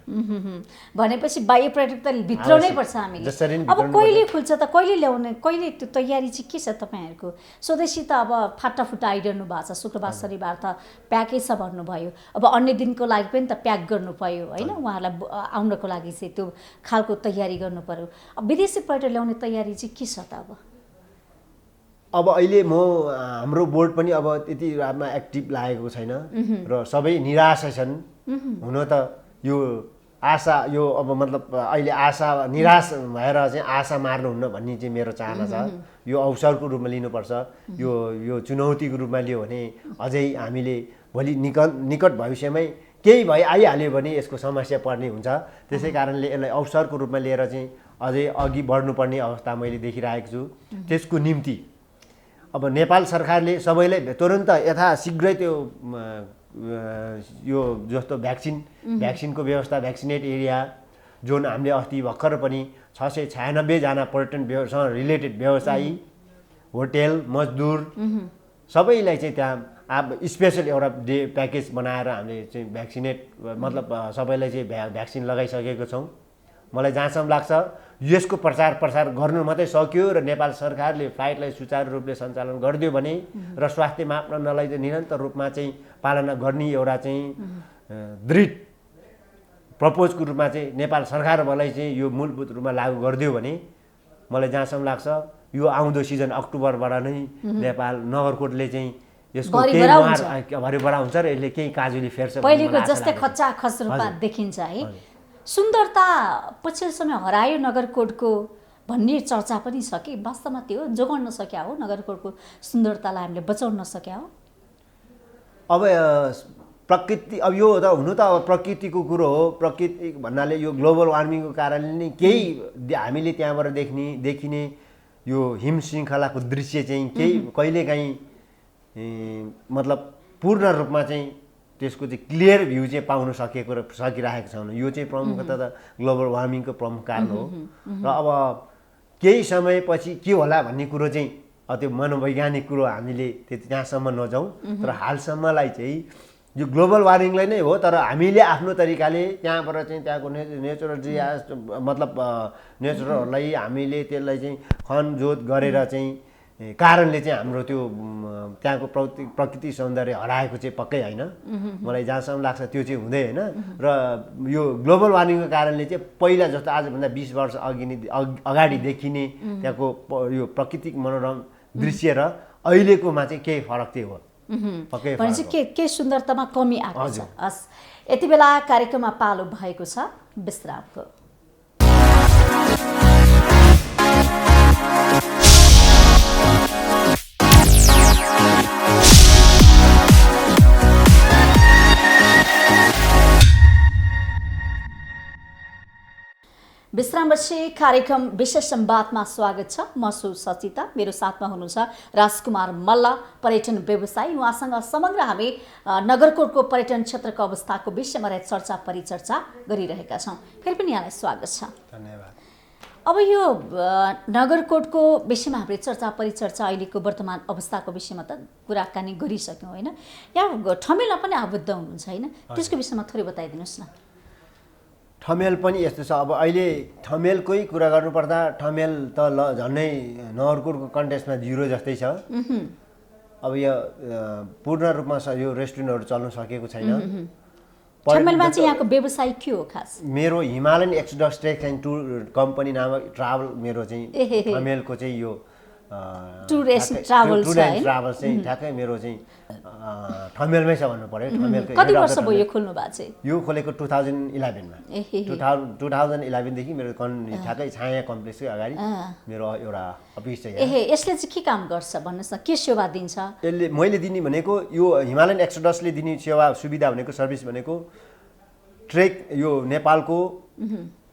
भनेपछि बाह्य पर्यटक त भित्राउनै पर्छ हामीले। अब कहिले खुल्छ त, कहिले ल्याउने, कहिले त्यो तयारी चाहिँ के छ तपाईँहरूको? स्वदेशी त अब फाटाफुटा आइरहनु भएको छ, शुक्रबार शनिबार त प्याकै छ भन्नुभयो, अब अन्य दिनको लागि पनि त प्याक गर्नु पर्यो होइन, उहाँहरूलाई आउनको लागि चाहिँ त्यो खालको तयारी गर्नु पर्यो। अब विदेशी पर्यटक ल्याउने तयारी चाहिँ के छ त अब अहिले हाम्रो बोर्ड पनि अब त्यति राम्रोमा एक्टिभ लागेको छैन र सबै निराशा छन्। हुन त यो आशा यो अब मतलब अहिले आशा निराश भएर चाहिँ आशा मार्नुहुन्न भन्ने चाहिँ मेरो चाहना छ। यो अवसरको रूपमा लिनुपर्छ। यो चुनौतीको रूपमा लियो भने अझै हामीले भोलि निकट भविष्यमै केही आइहाल्यो भने यसको समस्या पर्ने हुन्छ। त्यसै कारणले यसलाई अवसरको रूपमा लिएर चाहिँ अझै अघि बढ्नुपर्ने अवस्था मैले देखिरहेको छु। त्यसको निम्ति अब नेपाल सरकारले सबैलाई तुरन्त यथाशीघ्रै त्यो यो जस्तो भ्याक्सिनको व्यवस्था, भ्याक्सिनेट एरिया जोन हामीले अस्ति भर्खर पनि 696 जना पर्यटनसँग रिलेटेड व्यवसायी, होटेल, मजदुर सबैलाई चाहिँ त्यहाँ स्पेसल एउटा डे प्याकेज बनाएर हामीले चाहिँ भ्याक्सिनेट मतलब सबैलाई चाहिँ भ्याक्सिन लगाइसकेको छौँ। मलाई जहाँसम्म लाग्छ यसको प्रचार गर्नु मात्रै सक्यो र नेपाल सरकारले फ्लाइटलाई सुचारू रूपले सञ्चालन गरिदियो भने र स्वास्थ्य मापदण्डलाई चाहिँ निरन्तर रूपमा चाहिँ पालना गर्ने एउटा चाहिँ दृढ प्रपोजको रूपमा चाहिँ नेपाल सरकारलाई चाहिँ यो मूलभूत रूपमा लागू गरिदियो भने मलाई जहाँसम्म लाग्छ यो आउँदो सिजन अक्टोबरबाट नै नेपाल नगरकोटले चाहिँ यसको भरिभरा हुन्छ र यसले केही काजुली फेर्छ। पहिलेको जस्तै खचाखच रूपमा देखिन्छ है। सुन्दरता पछिल्लो समय हरायो नगरकोटको भन्ने चर्चा पनि छ कि वास्तवमा त्यो जोगाउन सक्या हो? नगरकोटको सुन्दरतालाई हामीले बचाउन सक्या हो? अब प्रकृति अब यो त हुनु त अब प्रकृतिको कुरो हो। प्रकृति भन्नाले यो ग्लोबल वार्मिङको कारणले नै केही हामीले त्यहाँबाट देखिने यो हिम श्रृङ्खलाको दृश्य चाहिँ केही कहिलेकाहीँ मतलब पूर्ण रूपमा चाहिँ त्यसको चाहिँ क्लियर भ्यू चाहिँ पाउन सकिरहेको छैन। यो चाहिँ प्रमुखतः त ग्लोबल वार्मिङको प्रमुख कारण हो। र अब केही समयपछि के होला भन्ने कुरो चाहिँ त्यो मनोवैज्ञानिक कुरो हामीले त्यहाँसम्म नजाउँ। तर हालसम्मलाई चाहिँ यो ग्लोबल वार्मिङलाई नै हो, तर हामीले आफ्नो तरिकाले त्यहाँबाट चाहिँ त्यहाँको नेचुरल मतलब नेचरहरूलाई हामीले त्यसलाई चाहिँ खनजोत गरेर चाहिँ कारणले चाहिँ हाम्रो त्यो त्यहाँको प्रकृति सौन्दर्य हराएको चाहिँ पक्कै होइन। मलाई जहाँसम्म लाग्छ त्यो चाहिँ हुँदै होइन। र यो ग्लोबल वार्मिङको कारणले चाहिँ पहिला जस्तो आजभन्दा 20 वर्ष अगाडि देखिने त्यहाँको यो प्राकृतिक मनोरम दृश्य र अहिलेकोमा चाहिँ केही फरक चाहिँ हो। पक्कै के सुन्दरतामा कमी आएको छ। हस्, यति बेला कार्यक्रममा पालो भएको छ विश्रामको। विश्रामपछि कार्यक्रम विशेष संवादमा स्वागत छ। म सु सचिता, मेरो साथमा हुनुहुन्छ राजकुमार मल्ल, पर्यटन व्यवसायी। उहाँसँग समग्र हामी नगरकोटको पर्यटन क्षेत्रको अवस्थाको विषयमा चर्चा परिचर्चा गरिरहेका छौँ। फेरि पनि यहाँलाई स्वागत छ। धन्यवाद। अब यो नगरकोटको विषयमा हामीले चर्चा परिचर्चा अहिलेको वर्तमान अवस्थाको विषयमा त कुराकानी गरिसक्यौँ होइन। यहाँ ठमेलमा पनि आबद्ध हुनुहुन्छ होइन, त्यसको विषयमा थोरै बताइदिनुहोस् न। ठमेल पनि यस्तो छ। अब अहिले ठमेलकै कुरा गर्नुपर्दा ठमेल त झन्डै नगरकोटको कन्टेक्स्टमा 0 जस्तै छ। अब यो पूर्ण रूपमा यो रेस्टुरेन्टहरू चल्न सकेको छैन। ठमेलमा चाहिँ यहाँको व्यवसाय के हो खास? मेरो Himalayan Exodus Treks and Tour company नामक ट्राभल मेरो चाहिँ ठमेलको चाहिँ यो टुर एन्ड ट्राभल चाहिँ ठ्याक्कै मेरो चाहिँ ठमेलमै छ भन्नु पर्यो। ठमेलको कति वर्ष भयो यो खोल्नु भएको चाहिँ? यो खोलेको 2011 मा। 2011 देखि मेरो ठ्याक्कै छाया कम्प्लेक्सकै अगाडि मेरो एउटा अफिस छ। यसले चाहिँ के काम गर्छ भन्नुहोस् न, के सेवा दिन्छ? यसले मैले दिने भनेको यो हिमालयन एक्सोडसले दिने सेवा सुविधा भनेको सर्भिस भनेको ट्रेक यो नेपालको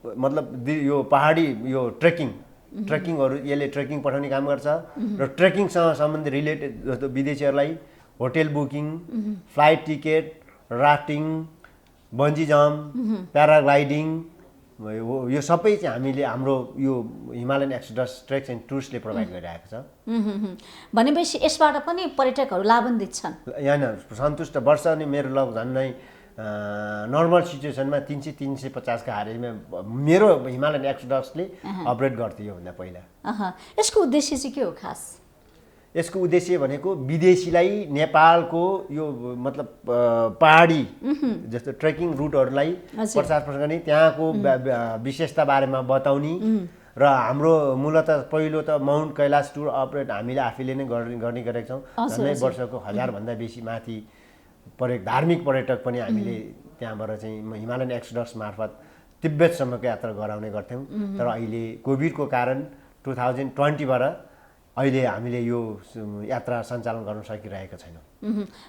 मतलब यो पहाडी यो ट्रेकिङहरू यसले ट्रेकिङ पठाउने काम गर्छ र ट्रेकिङसँग सम्बन्धित रिलेटेड जस्तो विदेशीहरूलाई hotel booking, flight ticket, rafting, bungee jump, paragliding, यो सबै चाहिँ हामीले हाम्रो यो हिमालयन एक्सोडस ट्रेक्स एन्ड टुर्सले प्रोभाइड गरिरहेको छ। भनेपछि यसबाट पनि पर्यटकहरू लाभान्वित छन्। यहाँ सन्तुष्ट वर्ष अनि मेरो लग झन्डै नर्मल सिचुएसनमा 300-350 का हारेमा मेरो हिमालयन एक्सोडसले अपरेट गर्थ्यो योभन्दा पहिला। यसको उद्देश्य चाहिँ के हो खास? यसको उद्देश्य भनेको विदेशीलाई नेपालको यो मतलब पहाडी जस्तो ट्रेकिङ रुटहरूलाई प्रचार प्रसार गर्ने, त्यहाँको विशेषता बारेमा बताउने र हाम्रो मूलत पहिलो त माउन्ट कैलाश टुर अपरेट हामीले आफैले नै गर्ने गरेका छौँ। झन्डै वर्षको 1000 भन्दा बेसी माथि धार्मिक पर्यटक पनि हामीले त्यहाँबाट चाहिँ हिमालयन एक्सोडस मार्फत तिब्बतसम्मको यात्रा गराउने गर्थ्यौँ। तर अहिले कोभिडको कारण 2020बाट अहिले हामीले यो यात्रा सञ्चालन गर्न सकिरहेका छैनौँ।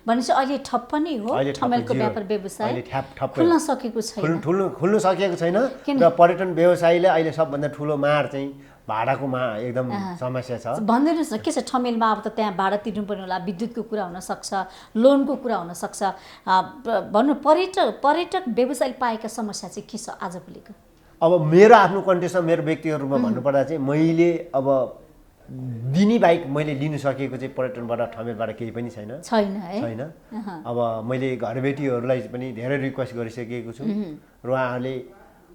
भनेपछि अहिले ठप्प नै हो ठमेलको व्यापार व्यवसाय, खुल्न सकेको छैन। खुल्न सकेको छैन र पर्यटन व्यवसायले अहिले सबभन्दा ठुलो मार चाहिँ भाडाको एकदम समस्या छ। भनिदिनुहोस् न के छ ठमेलमा? अब त त्यहाँ भाडा तिर्नुपर्ने होला, विद्युतको कुरा हुनसक्छ, लोनको कुरा हुनसक्छ, भन्नु पर्यटक व्यवसायले पाएका समस्या चाहिँ के छ आजभोलिको? अब मेरो आफ्नो कन्टेक्स्टमा मेरो व्यक्तिगत रूपमा भन्नुपर्दा चाहिँ मैले अब दिनी बाहेक मैले लिन सकेको चाहिँ पर्यटनबाट ठमेलबाट केही पनि छैन। छैन। अब मैले घरबेटीहरूलाई पनि धेरै रिक्वेस्ट गरिसकेको छु र उहाँहरूले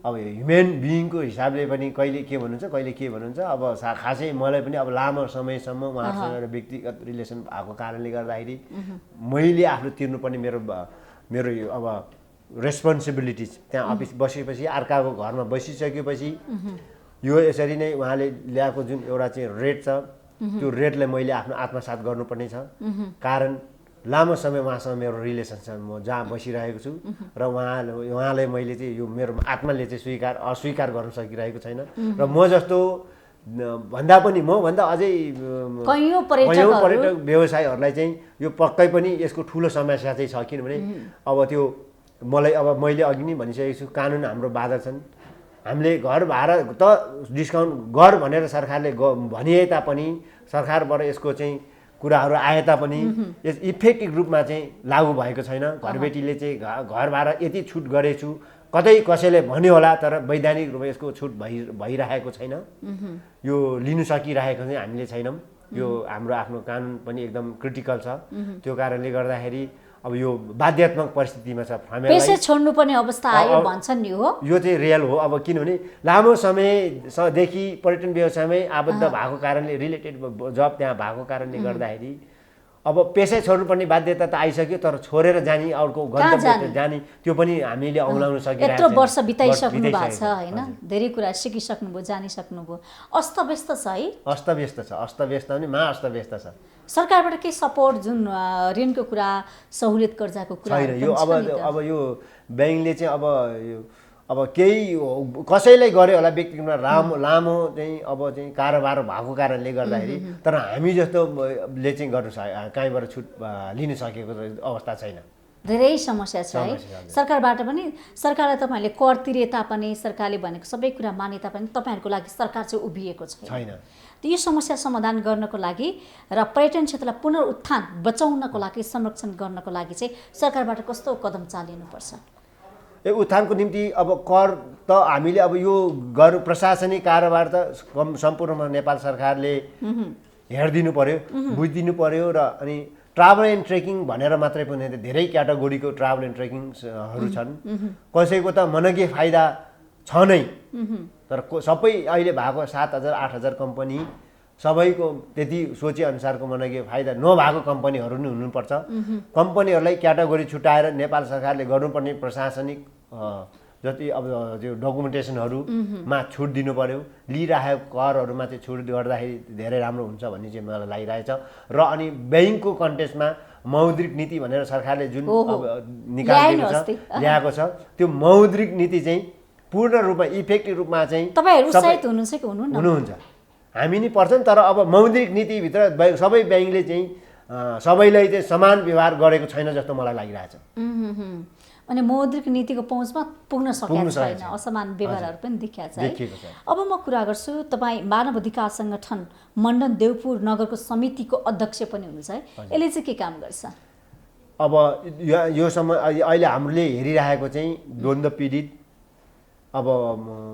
अब ह्युमेन बिइङको हिसाबले पनि कहिले के भन्नुहुन्छ कहिले के भन्नुहुन्छ। अब खासै मलाई पनि अब लामो समयसम्म उहाँहरूसँग व्यक्तिगत रिलेसन भएको कारणले गर्दाखेरि मैले आफूले तिर्नुपर्ने मेरो अब रेस्पोन्सिबिलिटिज त्यहाँ अफिस बसेपछि अर्काको घरमा बसिसकेपछि यो यसरी नै उहाँले ल्याएको जुन एउटा चाहिँ रेट छ त्यो रेटलाई मैले आफ्नो आत्मसात गर्नुपर्ने छ। कारण लामो समय उहाँसँग मेरो रिलेसन छ, म जहाँ बसिरहेको छु र उहाँलाई मैले चाहिँ यो मेरो आत्माले चाहिँ अस्वीकार गर्न सकिरहेको छैन। र म जस्तो भन्दा पनि मभन्दा अझै कयौँ पर्यटक व्यवसायहरूलाई चाहिँ यो पक्कै पनि यसको ठुलो समस्या चाहिँ छ। किनभने अब त्यो मैले अघि नै भनिसकेको छु, कानुन हाम्रो बाधा छन्। हामीले घर भाडा त डिस्काउन्ट गर भनेर सरकारले भनिए तापनि सरकारबाट यसको चाहिँ कुराहरू आए तापनि यस इफेक्टिभ रूपमा चाहिँ लागू भएको छैन। घरबेटीले चाहिँ घर भाडा यति छुट गरेछु कतै कसैले भन्यो होला, तर वैधानिक रूपमा यसको छुट भइरहेको छैन। यो लिनु सकिरहेको चाहिँ हामीले छैनौँ। यो हाम्रो आफ्नो कानुन पनि एकदम क्रिटिकल छ। त्यो कारणले गर्दाखेरि अब यो बाध्यात्मक परिस्थितिमा छ। पेसा छोड्नुपर्ने अवस्था आयो भन्छन् नि हो। यो चाहिँ रियल हो। अब किनभने लामो समयदेखि पर्यटन व्यवसायमै आबद्ध भएको कारणले रिलेटेड जब त्यहाँ भएको कारणले गर्दाखेरि अब पेसै छोड्नुपर्ने बाध्यता त आइसक्यो, तर छोडेर जाने अर्को गन्तव्य जाने त्यो पनि हामीले औलाउन सकिरहेको छैन। यत्रो वर्ष बिताइसक्नु भएको छ हैन, धेरै कुरा सिकिसक्नुभयो, जानिसक्नुभयो। अस्तव्यस्त छ है? अस्तव्यस्त छ। अस्तव्यस्त पनि अस्तव्यस्त छ। सरकारबाट केही सपोर्ट जुन ऋणको कुरा, सहुलियत कर्जाको कुरा छैन। यो अब यो ब्याङ्कले चाहिँ अब केही कसैलाई गर्यो होला व्यक्तिगत लामो चाहिँ अब चाहिँ कारोबार भएको कारणले गर्दाखेरि, तर हामी जस्तोले चाहिँ गर्नु कहीँबाट छुट लिन सकेको अवस्था छैन। धेरै समस्या छ है। सरकारबाट पनि सरकारलाई तपाईँहरूले कर तिरे तापनि, सरकारले भनेको सबै कुरा माने तापनि तपाईँहरूको लागि सरकार चाहिँ उभिएको छैन। यो समस्या समाधान गर्नको लागि र पर्यटन क्षेत्रलाई पुनरुत्थान बचाउनको लागि, संरक्षण गर्नको लागि चाहिँ सरकारबाट कस्तो कदम चालिनुपर्छ? उत्थानको निम्ति अब कर त हामीले अब यो प्रशासनिक कारोबार त सम्पूर्ण नेपाल सरकारले हेरिदिनु पर्यो, बुझिदिनु पर्यो। र अनि ट्राभल एन्ड ट्रेकिङ भनेर मात्रै पनि धेरै क्याटेगोरीको ट्राभल एन्ड ट्रेकिङहरू छन्। कसैको त मनग्गे फाइदा छ नै, तर सबै अहिले भएको 7000-8000 कम्पनी सबैको त्यति सोचेअनुसारको मनग्गे फाइदा नभएको कम्पनीहरू नै हुनुपर्छ। कम्पनीहरूलाई क्याटेगोरी छुट्याएर नेपाल सरकारले गर्नुपर्ने प्रशासनिक जति अब त्यो डकुमेन्टेसनहरूमा छुट दिनु पर्यो। लिइरहेको करहरूमा चाहिँ छुट गर्दाखेरि धेरै राम्रो हुन्छ भन्ने चाहिँ मलाई लागिरहेछ। र अनि ब्याङ्कको कन्टेक्स्टमा मौद्रिक नीति भनेर सरकारले जुन ल्याएको छ, त्यो मौद्रिक नीति चाहिँ पूर्ण रूपमा इफेक्टिभ रूपमा चाहिँ हुनुहुन्छ। हामी नि पर्छन्, तर अब मौद्रिक नीतिभित्र सबै ब्याङ्कले चाहिँ सबैलाई चाहिँ समान व्यवहार गरेको छैन जस्तो मलाई लागिरहेछ। अनि मौद्रिक नीतिको पहुँचमा पुग्न सकेको छैन, असमान व्यवहारहरू पनि देखिया छ। देखिएको छ। अब म कुरा गर्छु, तपाईँ मानव अधिकार सङ्गठन मण्डन देउपुर नगरको समितिको अध्यक्ष पनि हुनुहुन्छ है, यसले चाहिँ के काम गर्छ? अब यो समय अहिले हामीले हेरिरहेको चाहिँ द्वन्द्व पीडित, अब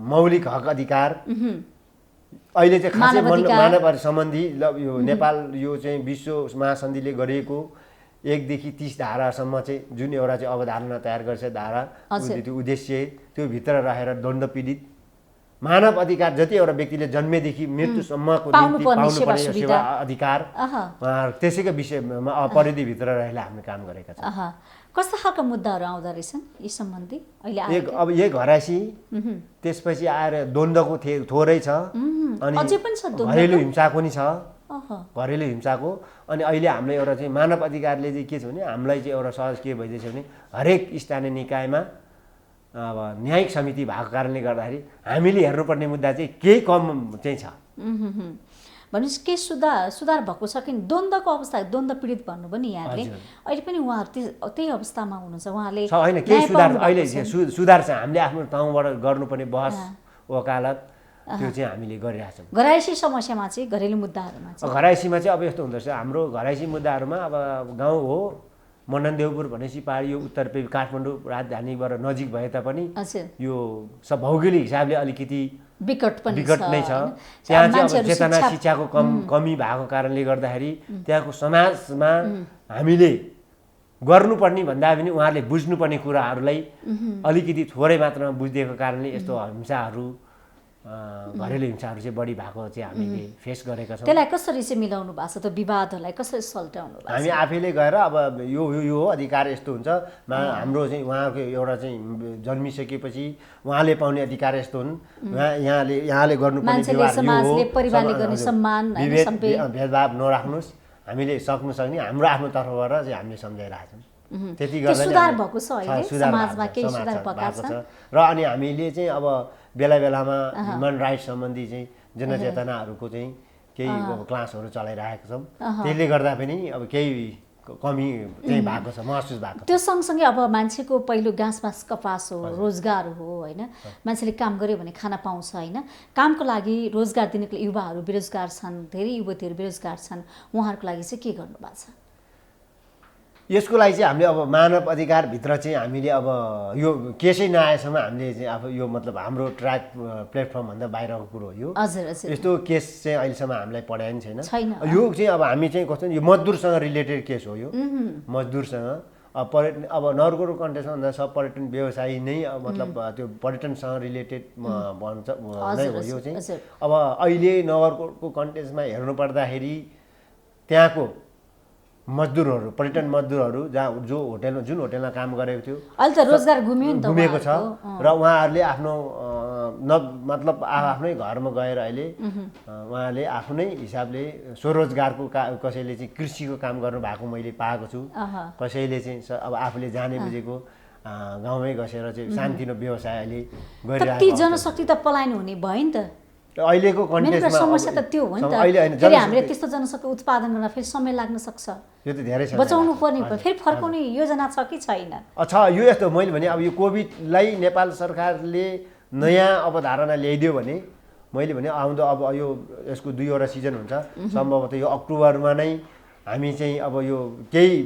मौलिक हक अधिकार, अहिले चाहिँ खासै मानव सम्बन्धी यो नेपाल यो चाहिँ विश्व महासन्धिले गरिएको 1 देखि 30 धारासम्म चाहिँ जुन एउटा चाहिँ अवधारणा तयार गर्छ, धारा त्यो उद्देश्य, त्यो भित्र रहेर द्वन्द्व पीडित मानव अधिकार जति एउटा व्यक्तिले जन्मेदेखि मृत्युसम्मको निम्ति पाउनुपर्ने सेवा अधिकार, त्यसैको विषयमा परिधिभित्र रहेर हामीले काम गरेका छौँ। कस्ता खालका मुद्दाहरू आउँदो रहेछन् यी सम्बन्धी अहिले? अब यही घराइसी, त्यसपछि आएर द्वन्द्वको थोरै छ, अनि घरेलु हिंसाको नि छ, घरेलु हिंसाको। अनि अहिले हामीले एउटा चाहिँ मानव अधिकारले चाहिँ के छ भने हामीलाई चाहिँ एउटा सहज के भइदिएछ भने हरेक स्थानीय निकायमा अब न्यायिक समिति भएको कारणले गर्दाखेरि हामीले हेर्नुपर्ने मुद्दा चाहिँ केही कम चाहिँ छ। भनेपछि के सुधार भएको छ कि द्वन्द्वको अवस्था, द्वन्द्व पीडित भन्नु पनि यहाँले अहिले पनि उहाँहरू त्यही अवस्थामा हुनुहुन्छ, उहाँले होइन केही सुधार अहिले सुधार छ। हामीले आफ्नो ठाउँबाट गर्नुपर्ने बहस वकालत त्यो चाहिँ हामीले गरिरहेछौँ। घराइसी समस्यामा चाहिँ, घरेलु मुद्दाहरूमा चाहिँ, घराइसीमा चाहिँ अब यस्तो हुँदो रहेछ, हाम्रो घराइसी मुद्दाहरूमा अब गाउँ हो मण्डन देउपुर भनेपछि पहाडी यो उत्तर काठमाडौँ राजधानीबाट नजिक भए तापनि यो सब भौगोलिक हिसाबले अलिकति विकट नै छ। त्यहाँ चाहिँ अब चेतना शिक्षाको कमी भएको कारणले गर्दाखेरि त्यहाँको समाजमा हामीले गर्नुपर्ने भन्दा पनि उहाँहरूले बुझ्नुपर्ने कुराहरूलाई अलिकति थोरै मात्रामा बुझिदिएको कारणले यस्तो हिंसाहरू, घरेलु हिंसाहरू चाहिँ बढी भएको चाहिँ हामीले फेस गरेका छौँ। त्यसलाई कसरी चाहिँ मिलाउनु भएको छ, त्यो विवादहरूलाई कसरी सल्टाउनु भएको छ? हामी आफैले गएर अब यो हो अधिकार यस्तो हुन्छ, हाम्रो चाहिँ उहाँको एउटा चाहिँ जन्मिसकेपछि उहाँले पाउने अधिकार यस्तो हुन्, यहाँले गर्नुपर्ने भेदभाव नराख्नुहोस्, हामीले सक्नु सक्ने हाम्रो आफ्नो तर्फबाट चाहिँ हामीले सम्झाइरहेछौँ। त्यति गर्दा सुधार भएको छ, अहिले समाजमा केही सुधार भएको छ। र अनि हामीले चाहिँ अब बेला बेलामा ह्युमन राइट्स सम्बन्धी चाहिँ जनचेतनाहरूको चाहिँ केही क्लासहरू चलाइरहेका छौँ। त्यसले गर्दा पनि अब केही कमी चाहिँ भएको छ, महसुस भएको छ। त्यो सँगसँगै अब मान्छेको पहिलो घाँसमा कपास हो, रोजगार हो होइन, मान्छेले काम गर्यो भने खाना पाउँछ होइन। कामको लागि रोजगार दिनको लागि युवाहरू बेरोजगार छन्, धेरै युवतीहरू बेरोजगार छन्, उहाँहरूको लागि चाहिँ के गर्नु भएको छ? यसको लागि चाहिँ हामीले अब मानव अधिकारभित्र चाहिँ हामीले अब यो केसै नआएसम्म हामीले चाहिँ अब यो मतलब हाम्रो ट्र्याक प्लेटफर्मभन्दा बाहिरको कुरो हो यो। यस्तो केस चाहिँ अहिलेसम्म हामीलाई पढाए नि छैन। यो चाहिँ अब हामी चाहिँ कस्तो यो मजदुरसँग रिलेटेड केस हो। यो मजदुरसँग अब नगरको कन्टेक्समा भन्दा सब पर्यटन व्यवसायी नै मतलब त्यो पर्यटनसँग रिलेटेड भन्छ नै हो यो चाहिँ। अब अहिले नगरको कन्टेक्समा हेर्नु पर्दाखेरि त्यहाँको मजदुरहरू, पर्यटन मजदुरहरू जुन होटेलमा काम गरेको थियो अहिले त रोजगार गुमेको छ र उहाँहरूले आफ्नो मतलब आफ्नै घरमा गएर अहिले उहाँले आफ्नै हिसाबले स्वरोजगारको कसैले चाहिँ कृषिको काम गर्नु भएको मैले पाएको छु। कसैले चाहिँ अब आफूले जाने बुझेको गाउँमै बसेर चाहिँ सानोतिनो व्यवसाय अहिले गरिरहेको। ती जनशक्ति त पलायन हुने भयो नि त अहिलेको कन्टेक्समा। समस्या त त्यो हो नि त, फेरि हामीले त्यस्तो जनशक्ति उत्पादन गर्न फेरि समय लाग्न सक्छ, यो त धेरै बचाउनु पर्ने, फेरि फर्काउने योजना छ कि छैन? छ यो यस्तो मैले भने अब यो कोभिडलाई नेपाल सरकारले नयाँ अवधारणा ल्याइदियो भने मैले भने आउँदो अब यो यसको 2वटा सिजन हुन्छ, सम्भवतः यो अक्टोबरमा नै हामी चाहिँ अब यो केही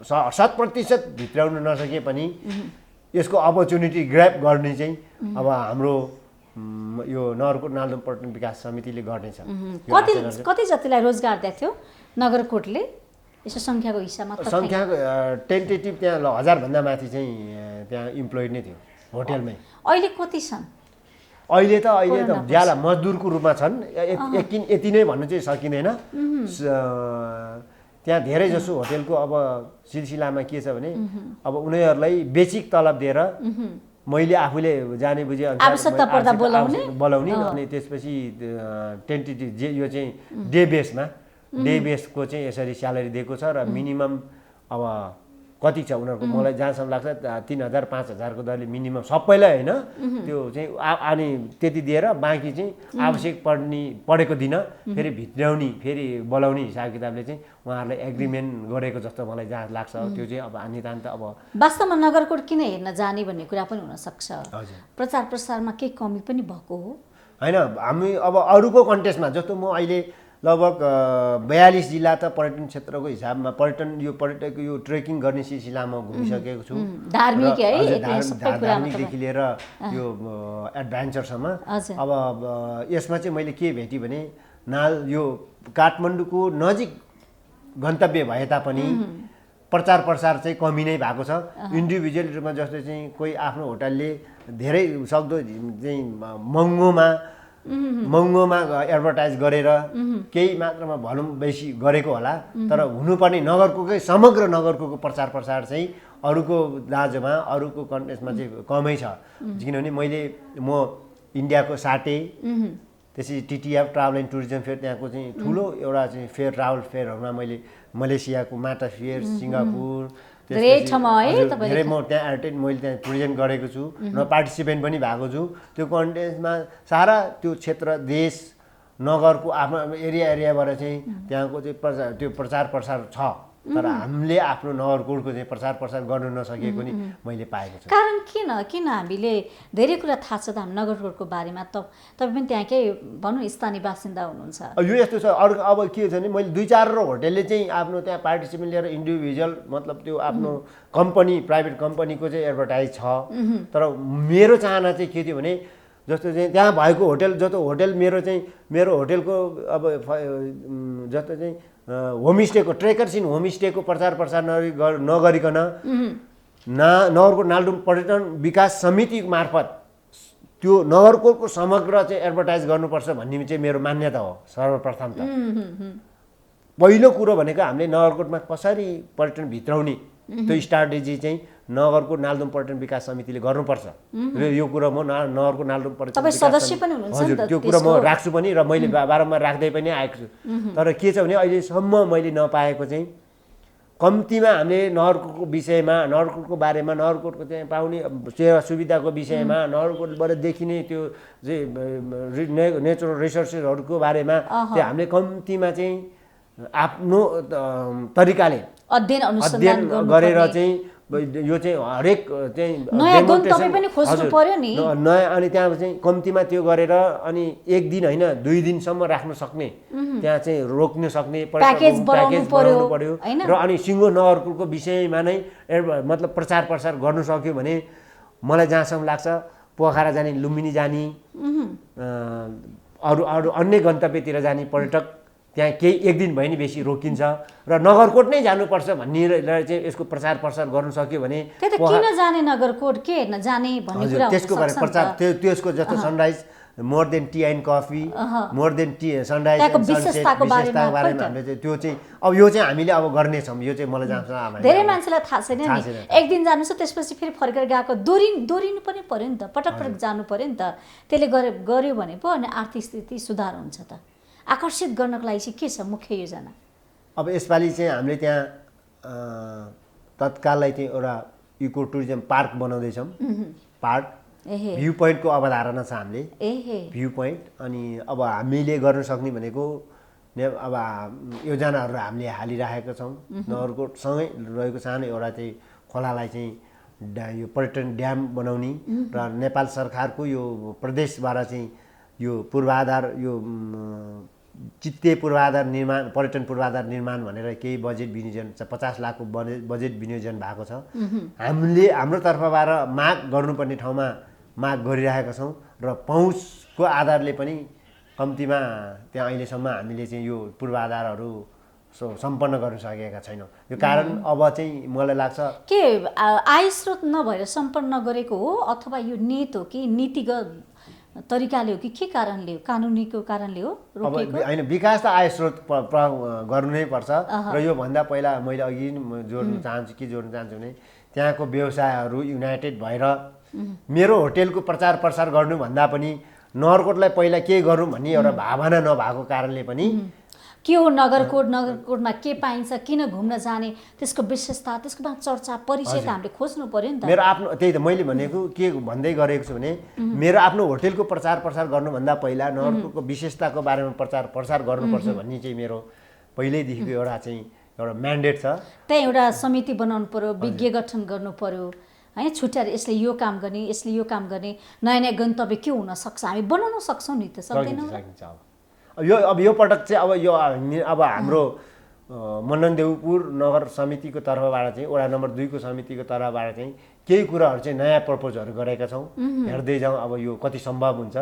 100% भित्राउन नसके पनि यसको अपर्च्युनिटी ग्र्याब गर्ने चाहिँ अब हाम्रो यो नगरकोट नालदोम पर्यटन विकास समितिले गर्नेछ। कति जतिलाई रोजगार दिएको थियो नगरकोटले यसो सङ्ख्याको हिसाबमा? सङ्ख्याको टेन्टेटिभ त्यहाँ 1000 भन्दा माथि चाहिँ त्यहाँ इम्प्लोइड नै थियो होटेलमै। अहिले कति छन्? अहिले त ज्याला मजदुरको रूपमा छन्, यति नै भन्नु चाहिँ सकिँदैन। त्यहाँ धेरै जसो होटेलको अब सिलसिलामा के छ भने अब उनीहरूलाई बेसिक तलब दिएर मैले आफूले जाने बुझे आवश्यकता पर्दा बोलाउने अनि त्यसपछि टेन्टेटिभ यो चाहिँ डे बेसमा डे बेसको चाहिँ यसरी स्यालेरी दिएको छ र मिनिमम अब कति छ उनीहरूको मलाई जहाँसम्म लाग्छ 3000 5000 को दरले मिनिमम सबैलाई होइन त्यो चाहिँ अनि त्यति दिएर बाँकी चाहिँ आवश्यक परेको दिन फेरि भित्राउने फेरि बोलाउने हिसाब किताबले चाहिँ उहाँहरूलाई एग्रिमेन्ट गरेको जस्तो मलाई जहाँ लाग्छ त्यो चाहिँ अब नितान्त अब वास्तवमा नगरकोट किन हेर्न जाने भन्ने कुरा पनि हुनसक्छ हजुर प्रचार प्रसारमा केही कमी पनि भएको हो होइन हामी अब अरूको कन्टेस्टमा जस्तो म अहिले लगभग 42 जिल्ला त पर्यटन क्षेत्रको हिसाबमा पर्यटक यो ट्रेकिङ गर्ने सिलसिलामा घुमिसकेको छु धार्मिक है धार्मिकदेखि लिएर यो एडभेन्चरसम्म अब यसमा चाहिँ मैले के भेटेँ भने यो काठमाडौँको नजिक गन्तव्य भए तापनि प्रचार प्रसार चाहिँ कमी नै भएको छ इन्डिभिजुअल रूपमा जस्तो चाहिँ कोही आफ्नो होटलले धेरै सक्दो चाहिँ महँगोमा एडभर्टाइज गरेर केही मात्रामा भनौँ बेसी गरेको होला तर हुनुपर्ने नगरकोटकै समग्र नगरकोटको प्रचार प्रसार चाहिँ अरूको दाँजोमा अरूको कन्टेस्टमा चाहिँ कमै छ किनभने म इन्डियाको साटे त्यसपछि टिटिएफ ट्राभल एन्ड टुरिज्म फेयर त्यहाँको चाहिँ ठुलो एउटा चाहिँ फेयर ट्राभल फेयरहरूमा मैले मलेसियाको माटा फेयर सिङ्गापुर धेरै म त्यहाँ एटेन्ड मैले त्यहाँ प्रेजेन्ट गरेको छु र पार्टिसिपेन्ट पनि भएको छु त्यो कन्टेस्टमा सारा त्यो क्षेत्र देश नगरको आफ्नो एरियाबाट चाहिँ त्यहाँको चाहिँ त्यो प्रचार प्रसार छ तर हामीले आफ्नो नगरकोटको चाहिँ प्रचार प्रसार गर्न नसकेको नि मैले पाएको छु कारण किन हामीले धेरै कुरा थाहा छ त हामी नगरकोटको बारेमा तपाईँ पनि त्यहाँकै भनौँ स्थानीय बासिन्दा हुनुहुन्छ यो यस्तो छ अरू अब के छ भने मैले 2-4 होटलले चाहिँ आफ्नो त्यहाँ पार्टिसिपेन्ट लिएर इन्डिभिजुअल मतलब त्यो आफ्नो कम्पनी प्राइभेट कम्पनीको चाहिँ एडभर्टाइज छ तर मेरो चाहना चाहिँ के थियो भने जस्तो चाहिँ त्यहाँ भएको होटल मेरो होटलको अब जस्तो चाहिँ होमस्टेको ट्रेकर्स इन होमस्टेको प्रचार प्रसार नगरिकन नगरकोट नालडुम पर्यटन विकास समिति मार्फत त्यो नगरकोटको समग्र चाहिँ एडभर्टाइज गर्नुपर्छ भन्ने चाहिँ मेरो मान्यता हो सर्वप्रथम त पहिलो कुरो भनेको हामीले नगरकोटमा कसरी पर्यटन भित्राउने त्यो स्ट्राटेजी चाहिँ नगरकोट नालदुम पर्यटन विकास समितिले गर्नुपर्छ र यो कुरा म नगरकोट नालदुम पर्यटन तपाईं सदस्य पनि हुनुहुन्छ हजुर त्यो कुरा म राख्छु पनि र मैले बारम्बार राख्दै पनि आएको छु तर के छ भने अहिलेसम्म मैले नपाएको चाहिँ कम्तीमा हामीले नगरकोटको विषयमा नगरकोटको बारेमा नगरकोटको चाहिँ पाउने सेवा सुविधाको विषयमा नगरकोटबाट देखिने त्यो चाहिँ नेचुरल रिसोर्सेसहरूको बारेमा त्यो हामीले कम्तीमा चाहिँ आफ्नो तरिकाले अध्ययन गरेर चाहिँ यो चाहिँ हरेक चाहिँ नयाँ गुण तपाई पनि खोज्नु पर्यो नि नयाँ अनि त्यहाँ चाहिँ कम्तीमा त्यो गरेर अनि एक दिन हैन 2 दिनसम्म राख्न सक्ने त्यहाँ चाहिँ रोक्न सक्ने प्याकेज बनाउनु पर्यो र अनि सिङ्गो नगरकोटको विषयमा नै मतलब प्रचार प्रसार गर्न सक्यो भने मलाई जहाँसम्म लाग्छ पोखरा जाने लुम्बिनी जाने अरू अन्य गन्तव्यतिर जाने पर्यटक त्यहाँ केही एक दिन भए नि बेसी रोकिन्छ र नगरकोट नै जानुपर्छ भन्ने चाहिँ यसको प्रचार प्रसार गर्न सक्यो भने किन जाने नगरकोट के हेर्न जाने भन्ने कुरा त्यसको बारे प्रचार त्यसको जस्तो Sunrise more than tea and coffee more than tea Sunrise and विशेषताको बारेमा हामीले चाहिँ त्यो चाहिँ अब यो चाहिँ हामीले अब गर्नेछौँ यो चाहिँ मलाई जान्छ धेरै मान्छेलाई थाहा छैन नि एक दिन जानु छ त्यसपछि फेरि फर्केर गएको दोरिनु पनि पर्यो नि त पटक पटक जानु पर्यो नि त त्यसले गर्यो भने पो अनि आर्थिक स्थिति सुधार हुन्छ त आकर्षित गर्नको लागि चाहिँ के छ मुख्य योजना अब यसपालि चाहिँ हामीले त्यहाँ तत्काललाई चाहिँ एउटा इको टुरिज्म पार्क बनाउँदैछौँ पार्क भ्यू पोइन्टको अवधारणा छ हामीले भ्यू पोइन्ट अनि अब हामीले गर्न सक्ने भनेको अब योजनाहरू हामीले हालिराखेका छौँ नगरकोटसँगै रहेको सानो एउटा चाहिँ खोलालाई चाहिँ यो पर्यटन ड्याम बनाउने र नेपाल सरकारको यो प्रदेशबाट चाहिँ यो पूर्वाधार यो चित्ते पूर्वाधार निर्माण पर्यटन पूर्वाधार निर्माण भनेर केही बजेट विनियोजन 50 लाखको बजेट विनियोजन भएको छ हामीले हाम्रो तर्फबाट माग गर्नुपर्ने ठाउँमा माग गरिरहेका छौँ र पहुँचको आधारले पनि कम्तीमा त्यहाँ अहिलेसम्म हामीले चाहिँ यो पूर्वाधारहरू सम्पन्न गर्न सकेका छैनौँ यो कारण अब चाहिँ मलाई लाग्छ के आय स्रोत नभएर सम्पन्न गरेको हो अथवा यो नीति हो कि नीतिगत तरिकाले हो कि के कारणले हो कानुनीको कारणले हो रोकेको हैन विकास त आय स्रोत गर्नु नै पर्छ र यो भन्दा पहिला मैले अघि जोड्न चाहन्छु भने त्यहाँको व्यवसायहरू युनाइटेड भएर मेरो होटलको प्रचार प्रसार गर्नु भन्दा पनि नगरकोटलाई पहिला के गरौँ भन्ने एउटा भावना नभएको कारणले पनि के हो नगरकोटमा के पाइन्छ, किन घुम्न जाने, त्यसको विशेषता, त्यसको बाद चर्चा परिचय त हामीले खोज्नु पर्यो नि त। मेरो आफ्नो त्यही त मैले भनेको के भन्दै गरेको छु भने मेरो आफ्नो होटेलको प्रचार प्रसार गर्नुभन्दा पहिला नगरकोटको विशेषताको बारेमा प्रचार प्रसार गर्नुपर्छ भन्ने चाहिँ मेरो पहिल्यैदेखिको एउटा म्यान्डेट छ। त्यहाँ एउटा समिति बनाउनु पर्यो, विज्ञ गठन गर्नु पर्यो हैन, छुट्याएर यसले यो काम गर्ने, यसले यो काम गर्ने, नयाँ नयाँ गन्तव्य के हुन सक्छ हामी बनाउन सक्छौँ नि त, सक्दैनौँ? अब यो पटक चाहिँ अब हाम्रो मननदेवपुर नगर समितिको तर्फबाट चाहिँ वडा नम्बर 2 को समितिको तर्फबाट चाहिँ केही कुराहरू चाहिँ नयाँ प्रपोजहरू गरेका छौँ। हेर्दै जाउँ अब यो कति सम्भव हुन्छ।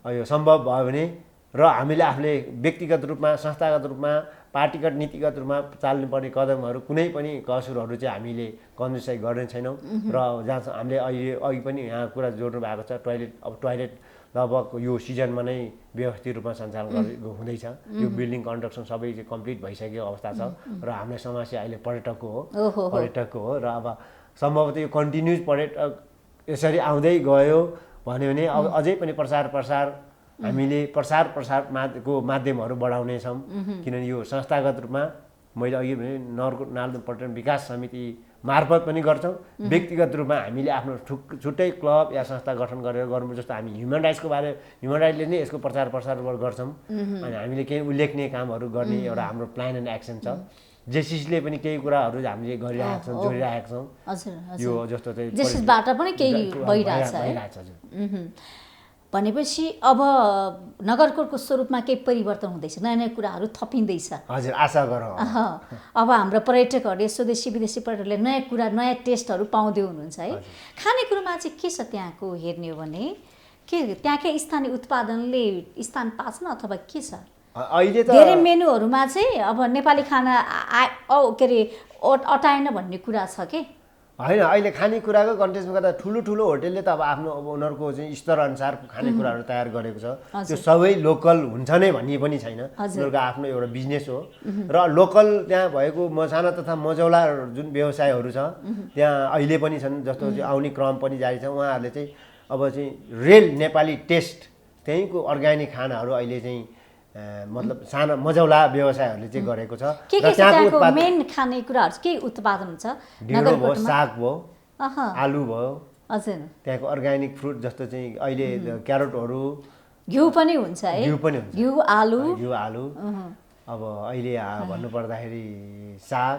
यो सम्भव भयो भने र हामीले आफूले व्यक्तिगत रूपमा, संस्थागत रूपमा, पार्टीगत नीतिगत रूपमा चाल्नुपर्ने कदमहरू कुनै पनि कसुरहरू चाहिँ हामीले कन्जुसाइ गर्ने छैनौँ। र जहाँ हामीले अघि पनि यहाँ कुरा जोड्नु भएको छ, टोयलेट लगभग यो सिजनमा नै व्यवस्थित रूपमा सञ्चालन हुँदैछ। यो बिल्डिङ कन्स्ट्रक्सन सबै चाहिँ कम्प्लिट भइसकेको अवस्था छ र हामीलाई समस्या अहिले पर्यटकको हो र अब सम्भवतः यो कन्टिन्युस पर्यटक यसरी आउँदै गयो भन्यो भने अब अझै पनि प्रसार हामीले प्रसारको माध्यमहरू बढाउनेछौँ। किनभने यो संस्थागत रूपमा मैले अघि भने नगरकोट नालदोम पर्यटन विकास समिति मार्फत पनि गर्छौँ। व्यक्तिगत रूपमा हामीले आफ्नो छुट्टै क्लब या संस्था गठन गरेर गर्नु, जस्तो हामी ह्युमन राइट्सले नै यसको प्रचार गर्छौँ। अनि हामीले केही उल्लेखनीय कामहरू गर्ने एउटा हाम्रो प्लान एन्ड एक्सन छ। जेसिसले पनि केही कुराहरू हामीले गरिरहेका छौँ, जोडिरहेका छौँ। यो जस्तो चाहिँ जेसिसबाट पनि केही भइरहेछ है। भनेपछि अब नगरकोटको स्वरूपमा केही परिवर्तन हुँदैछ, नयाँ नयाँ कुराहरू थपिँदैछ। हजुर, आशा गरौँ। अब हाम्रो पर्यटकहरूले, स्वदेशी विदेशी पर्यटकहरूले नयाँ कुरा, नयाँ टेस्टहरू पाउँदै हुनुहुन्छ है। खानेकुरोमा चाहिँ के छ त्यहाँको हेर्ने हो भने के त्यहाँकै स्थानीय उत्पादनले स्थान पाछन् अथवा के छ? अहिले त धेरै मेनुहरूमा चाहिँ अब नेपाली खाना के अरे अटाएन भन्ने कुरा छ कि होइन। अहिले खानेकुराको कन्टेक्स्टमा गर्दा ठुलो होटेलले त अब आफ्नो उनीहरूको चाहिँ स्तरअनुसार खानेकुराहरू तयार गरेको छ। त्यो सबै लोकल हुन्छ नै भन्ने पनि छैन। उनीहरूको आफ्नो एउटा बिजनेस हो र लोकल त्यहाँ भएको साना तथा मझौला जुन व्यवसायहरू छ त्यहाँ अहिले पनि छन्, जस्तो चाहिँ आउने क्रम पनि जारी छ। उहाँहरूले चाहिँ अब चाहिँ रियल नेपाली टेस्ट त्यहीँको अर्ग्यानिक खानाहरू अहिले चाहिँ मतलब साना मझौला व्यवसायहरूले चाहिँ गरेको छ। र त्यहाँको मेन खानेकुराहरू के उत्पादन हुन्छ? ढिँडो भयो, साग भयो, आलु भयो, हजुर त्यहाँको अर्ग्यानिक फ्रुट जस्तो चाहिँ अहिले क्यारोटहरू, घिउ पनि हुन्छ है, घिउ आलु। अब अहिले भन्नुपर्दाखेरि साग,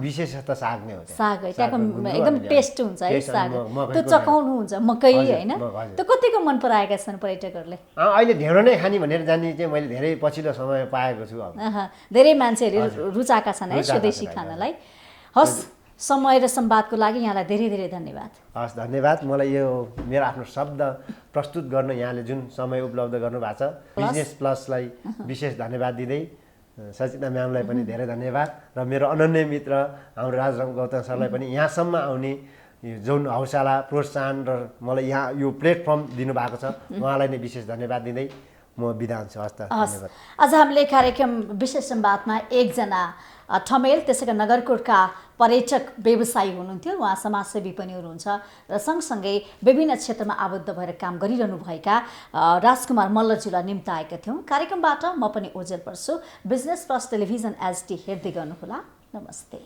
विशेष त साग नै हो। साग त्यहाँको एकदम टेस्ट हुन्छ है साग। त्यो चकाउनु हुन्छ मकै हैन? त्यो कतिको मन पराएका छन् पर्यटकहरूले? अहिले ढेँडो नै खाने भनेर जाने चाहिँ मैले धेरै पछिल्लो समय पाएको छु। धेरै मान्छेहरूले रुचाएका छन् है स्वदेशी खानालाई। हस्, समय र संवादको लागि यहाँलाई धेरै धेरै धन्यवाद। हस्, धन्यवाद। मलाई यो मेरो आफ्नो शब्द प्रस्तुत गर्न यहाँले जुन समय उपलब्ध गर्नुभएको छ, बिजनेस प्लसलाई विशेष धन्यवाद दिँदै सचिता म्यामलाई पनि धेरै धन्यवाद र मेरो अनन्य मित्र हाम्रो राजराम गौतम सरलाई पनि यहाँसम्म आउने जुन हौसला, प्रोत्साहन र मलाई यहाँ यो प्लेटफर्म दिनुभएको छ, उहाँलाई नै विशेष धन्यवाद दिँदै म बिदा हुन्छु। हस् त, धन्यवाद। आज हामीले कार्यक्रम विशेष संवादमा एकजना ठमेल, त्यसैका नगरकोटका पर्यटक व्यवसायी हुनुहुन्थ्यो, उहाँ समाजसेवी पनि हुनुहुन्छ र सँगसँगै विभिन्न क्षेत्रमा आबद्ध भएर काम गरिरहनुभएका राजकुमार मल्लज्यूलाई निम्ताएका थियौँ। कार्यक्रमबाट म पनि ओजेल पर्छु। बिजनेस प्लस टेलिभिजन एचडी हेर्दै गर्नुहोला। नमस्ते।